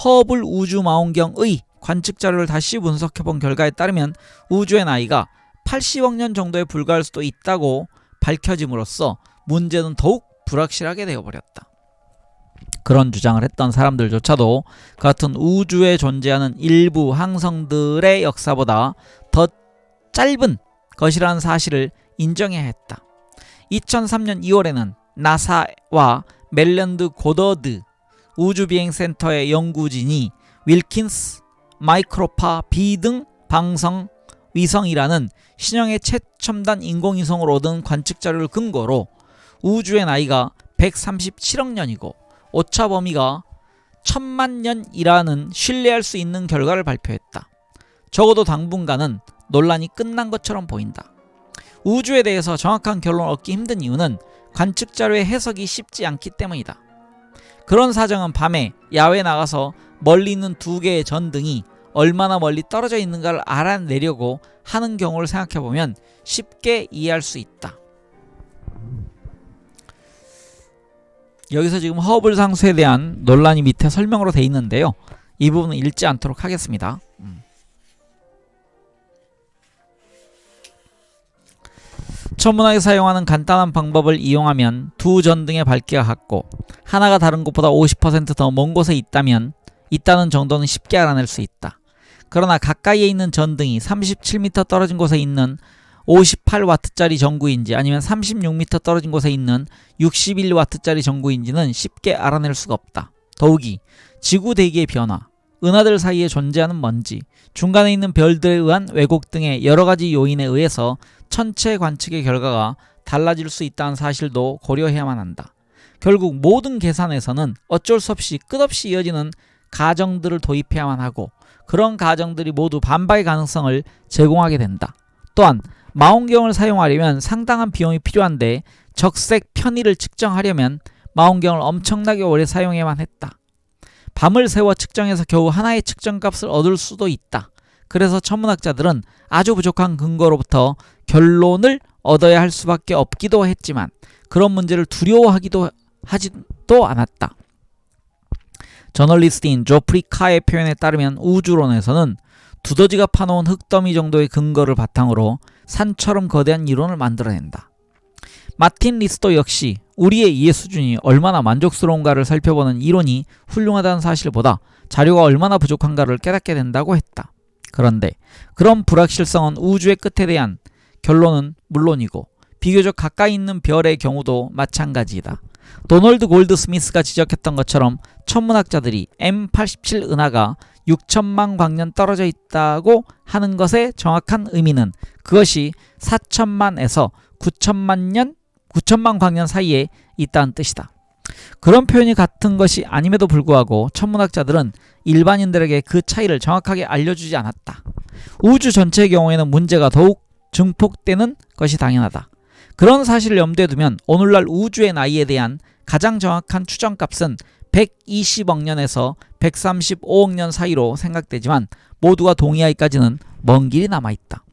허블 우주망원경의 관측 자료를 다시 분석해본 결과에 따르면 우주의 나이가 80억 년 정도에 불과할 수도 있다고 밝혀짐으로써 문제는 더욱 불확실하게 되어버렸다. 그런 주장을 했던 사람들조차도 그 같은 우주에 존재하는 일부 항성들의 역사보다 더 짧은 것이라는 사실을 인정해야 했다. 2003년 2월에는 나사와 멜랜드 고더드 우주비행센터의 연구진이 윌킨스 마이크로파 B등 방성 위성이라는 신형의 최첨단 인공위성으로 얻은 관측 자료를 근거로 우주의 나이가 137억 년이고 오차 범위가 1000만 년이라는 신뢰할 수 있는 결과를 발표했다. 적어도 당분간은 논란이 끝난 것처럼 보인다. 우주에 대해서 정확한 결론을 얻기 힘든 이유는 관측 자료의 해석이 쉽지 않기 때문이다. 그런 사정은 밤에 야외에 나가서 멀리 있는 두 개의 전등이 얼마나 멀리 떨어져 있는가를 알아내려고 하는 경우를 생각해보면 쉽게 이해할 수 있다. 여기서 지금 허블 상수에 대한 논란이 밑에 설명으로 되어 있는데요. 이 부분은 읽지 않도록 하겠습니다. 천문학에 사용하는 간단한 방법을 이용하면 두 전등의 밝기가 같고 하나가 다른 곳보다 50% 더 먼 곳에 있다는 정도는 쉽게 알아낼 수 있다. 그러나 가까이에 있는 전등이 37m 떨어진 곳에 있는 58W짜리 전구인지 아니면 36m 떨어진 곳에 있는 61W짜리 전구인지는 쉽게 알아낼 수가 없다. 더욱이 지구 대기의 변화, 은하들 사이에 존재하는 먼지, 중간에 있는 별들에 의한 왜곡 등의 여러가지 요인에 의해서 천체 관측의 결과가 달라질 수 있다는 사실도 고려해야만 한다. 결국 모든 계산에서는 어쩔 수 없이 끝없이 이어지는 가정들을 도입해야만 하고 그런 가정들이 모두 반박의 가능성을 제공하게 된다. 또한 망원경을 사용하려면 상당한 비용이 필요한데 적색 편의를 측정하려면 망원경을 엄청나게 오래 사용해야만 했다. 밤을 새워 측정해서 겨우 하나의 측정값을 얻을 수도 있다. 그래서 천문학자들은 아주 부족한 근거로부터 결론을 얻어야 할 수밖에 없기도 했지만 그런 문제를 두려워하지도 않았다. 저널리스트인 조프리 카의 표현에 따르면 우주론에서는 두더지가 파놓은 흙더미 정도의 근거를 바탕으로 산처럼 거대한 이론을 만들어낸다. 마틴 리스도 역시 우리의 이해 수준이 얼마나 만족스러운가를 살펴보는 이론이 훌륭하다는 사실보다 자료가 얼마나 부족한가를 깨닫게 된다고 했다. 그런데 그런 불확실성은 우주의 끝에 대한 결론은 물론이고 비교적 가까이 있는 별의 경우도 마찬가지이다. 도널드 골드스미스가 지적했던 것처럼 천문학자들이 M87 은하가 6천만 광년 떨어져 있다고 하는 것의 정확한 의미는 그것이 4천만에서 9천만 광년 사이에 있다는 뜻이다. 그런 표현이 같은 것이 아님에도 불구하고 천문학자들은 일반인들에게 그 차이를 정확하게 알려주지 않았다. 우주 전체의 경우에는 문제가 더욱 증폭되는 것이 당연하다. 그런 사실을 염두에 두면 오늘날 우주의 나이에 대한 가장 정확한 추정값은 120억 년에서 135억 년 사이로 생각되지만 모두가 동의하기까지는 먼 길이 남아있다.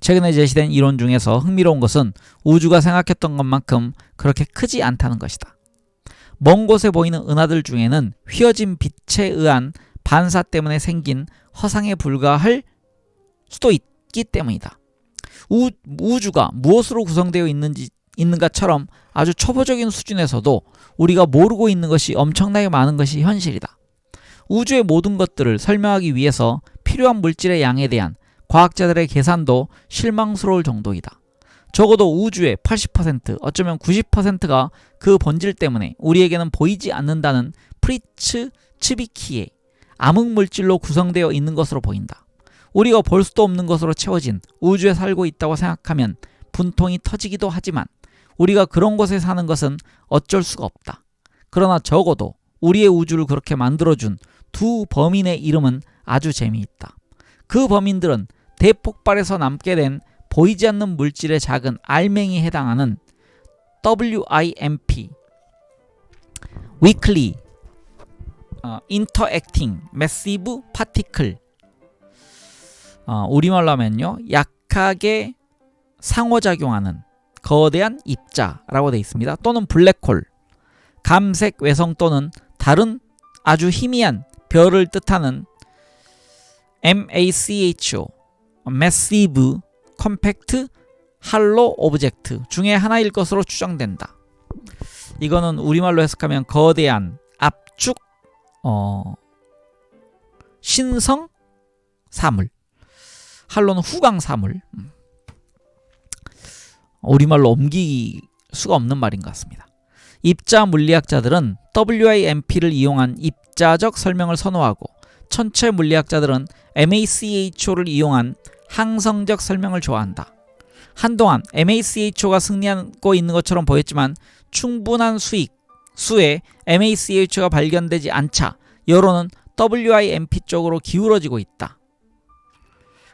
최근에 제시된 이론 중에서 흥미로운 것은 우주가 생각했던 것만큼 그렇게 크지 않다는 것이다. 먼 곳에 보이는 은하들 중에는 휘어진 빛에 의한 반사 때문에 생긴 허상에 불과할 수도 있기 때문이다. 우주가 무엇으로 구성되어 있는가처럼 아주 초보적인 수준에서도 우리가 모르고 있는 것이 엄청나게 많은 것이 현실이다. 우주의 모든 것들을 설명하기 위해서 필요한 물질의 양에 대한 과학자들의 계산도 실망스러울 정도이다. 적어도 우주의 80%, 어쩌면 90%가 그 본질 때문에 우리에게는 보이지 않는다는 프리츠 츠비키의 암흑물질로 구성되어 있는 것으로 보인다. 우리가 볼 수도 없는 것으로 채워진 우주에 살고 있다고 생각하면 분통이 터지기도 하지만 우리가 그런 곳에 사는 것은 어쩔 수가 없다. 그러나 적어도 우리의 우주를 그렇게 만들어준 두 범인의 이름은 아주 재미있다. 그 범인들은 대폭발에서 남게 된 보이지 않는 물질의 작은 알맹이에 해당하는 WIMP, Weakly Interacting Massive Particle, 우리말로 하면요, 약하게 상호작용하는 거대한 입자라고 되어 있습니다. 또는 블랙홀, 감색 외성 또는 다른 아주 희미한 별을 뜻하는 MACHO, Massive Compact Hollow Object 중에 하나일 것으로 추정된다. 이거는 우리말로 해석하면 거대한 압축 신성 사물, 할로는 후광 사물. 우리말로 옮길 수가 없는 말인 것 같습니다. 입자 물리학자들은 WIMP를 이용한 입자적 설명을 선호하고 천체 물리학자들은 MACHO를 이용한 항성적 설명을 좋아한다. 한동안 MACHO가 승리하고 있는 것처럼 보였지만 충분한 수의 MACHO가 발견되지 않자 여론은 WIMP 쪽으로 기울어지고 있다.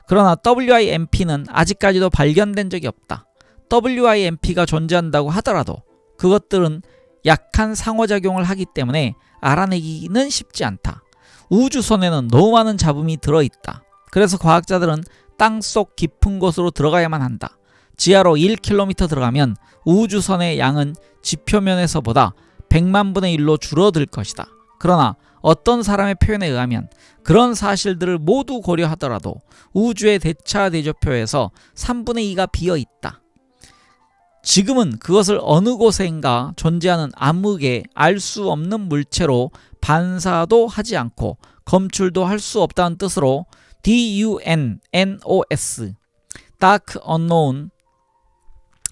그러나 WIMP는 아직까지도 발견된 적이 없다. WIMP가 존재한다고 하더라도 그것들은 약한 상호작용을 하기 때문에 알아내기는 쉽지 않다. 우주선에는 너무 많은 잡음이 들어있다. 그래서 과학자들은 땅속 깊은 곳으로 들어가야만 한다. 지하로 1km 들어가면 우주선의 양은 지표면에서보다 100만 분의 1로 줄어들 것이다. 그러나 어떤 사람의 표현에 의하면 그런 사실들을 모두 고려하더라도 우주의 대차대조표에서 3분의 2가 비어있다. 지금은 그것을 어느 곳엔가 존재하는 암흑의 알 수 없는 물체로 반사도 하지 않고 검출도 할 수 없다는 뜻으로 DUNNOS Dark Unknown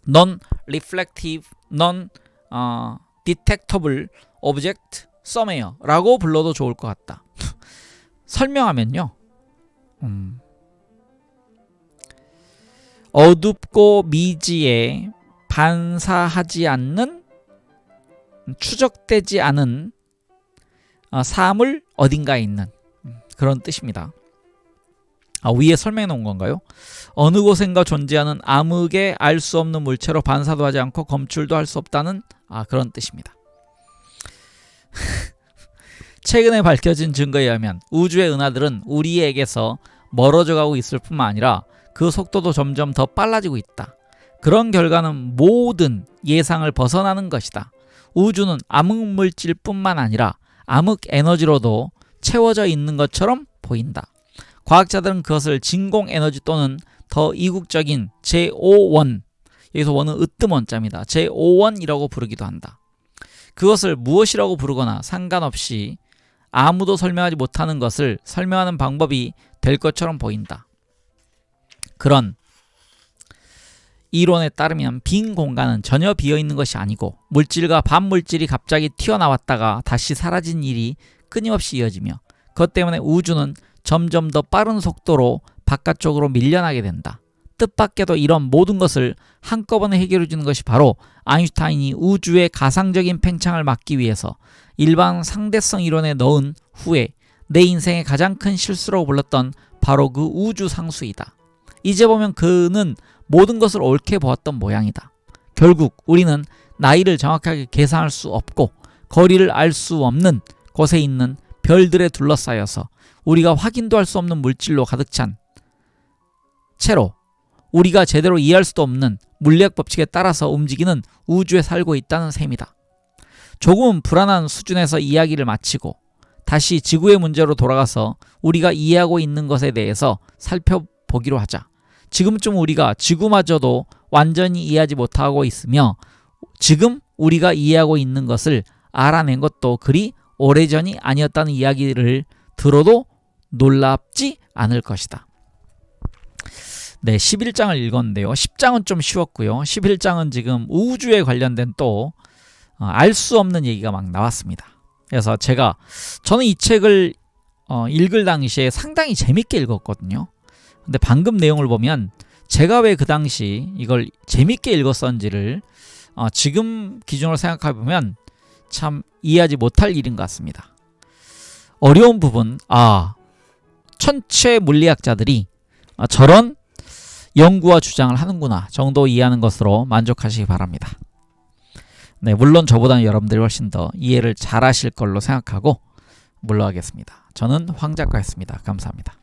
Non-Reflective Non-Detectable Object Somewhere라고 불러도 좋을 것 같다. 설명하면요, 어둡고 미지에 반사하지 않는, 추적되지 않은 사물 어딘가에 있는 그런 뜻입니다. 위에 설명해 놓은 건가요? 어느 곳엔가 존재하는 암흑의 알 수 없는 물체로 반사도 하지 않고 검출도 할 수 없다는 그런 뜻입니다. 최근에 밝혀진 증거에 의하면 우주의 은하들은 우리에게서 멀어져 가고 있을 뿐만 아니라 그 속도도 점점 더 빨라지고 있다. 그런 결과는 모든 예상을 벗어나는 것이다. 우주는 암흑물질 뿐만 아니라 암흑에너지로도 채워져 있는 것처럼 보인다. 과학자들은 그것을 진공에너지 또는 더 이국적인 제5원, 여기서 원은 으뜸 원자입니다. 제5원이라고 부르기도 한다. 그것을 무엇이라고 부르거나 상관없이 아무도 설명하지 못하는 것을 설명하는 방법이 될 것처럼 보인다. 그런 이론에 따르면 빈 공간은 전혀 비어있는 것이 아니고 물질과 반물질이 갑자기 튀어나왔다가 다시 사라진 일이 끊임없이 이어지며 그것 때문에 우주는 점점 더 빠른 속도로 바깥쪽으로 밀려나게 된다. 뜻밖에도 이런 모든 것을 한꺼번에 해결해 주는 것이 바로 아인슈타인이 우주의 가상적인 팽창을 막기 위해서 일반 상대성 이론에 넣은 후에 내 인생의 가장 큰 실수라고 불렀던 바로 그 우주 상수이다. 이제 보면 그는 모든 것을 옳게 보았던 모양이다. 결국 우리는 나이를 정확하게 계산할 수 없고 거리를 알 수 없는 곳에 있는 별들에 둘러싸여서 우리가 확인도 할 수 없는 물질로 가득 찬 채로 우리가 제대로 이해할 수도 없는 물리학 법칙에 따라서 움직이는 우주에 살고 있다는 셈이다. 조금은 불안한 수준에서 이야기를 마치고 다시 지구의 문제로 돌아가서 우리가 이해하고 있는 것에 대해서 살펴보기로 하자. 지금쯤 우리가 지구마저도 완전히 이해하지 못하고 있으며 지금 우리가 이해하고 있는 것을 알아낸 것도 그리 오래전이 아니었다는 이야기를 들어도 놀랍지 않을 것이다. 네, 11장을 읽었는데요. 10장은 좀 쉬웠고요. 11장은 지금 우주에 관련된 또 알 수 없는 얘기가 막 나왔습니다. 그래서 저는 이 책을 읽을 당시에 상당히 재밌게 읽었거든요. 근데 방금 내용을 보면 제가 왜 그 당시 이걸 재밌게 읽었었는지를 지금 기준으로 생각해보면 참 이해하지 못할 일인 것 같습니다. 어려운 부분, 천체 물리학자들이 저런 연구와 주장을 하는구나 정도 이해하는 것으로 만족하시기 바랍니다. 네, 물론 저보다는 여러분들이 훨씬 더 이해를 잘 하실 걸로 생각하고 물러가겠습니다. 저는 황 작가였습니다. 감사합니다.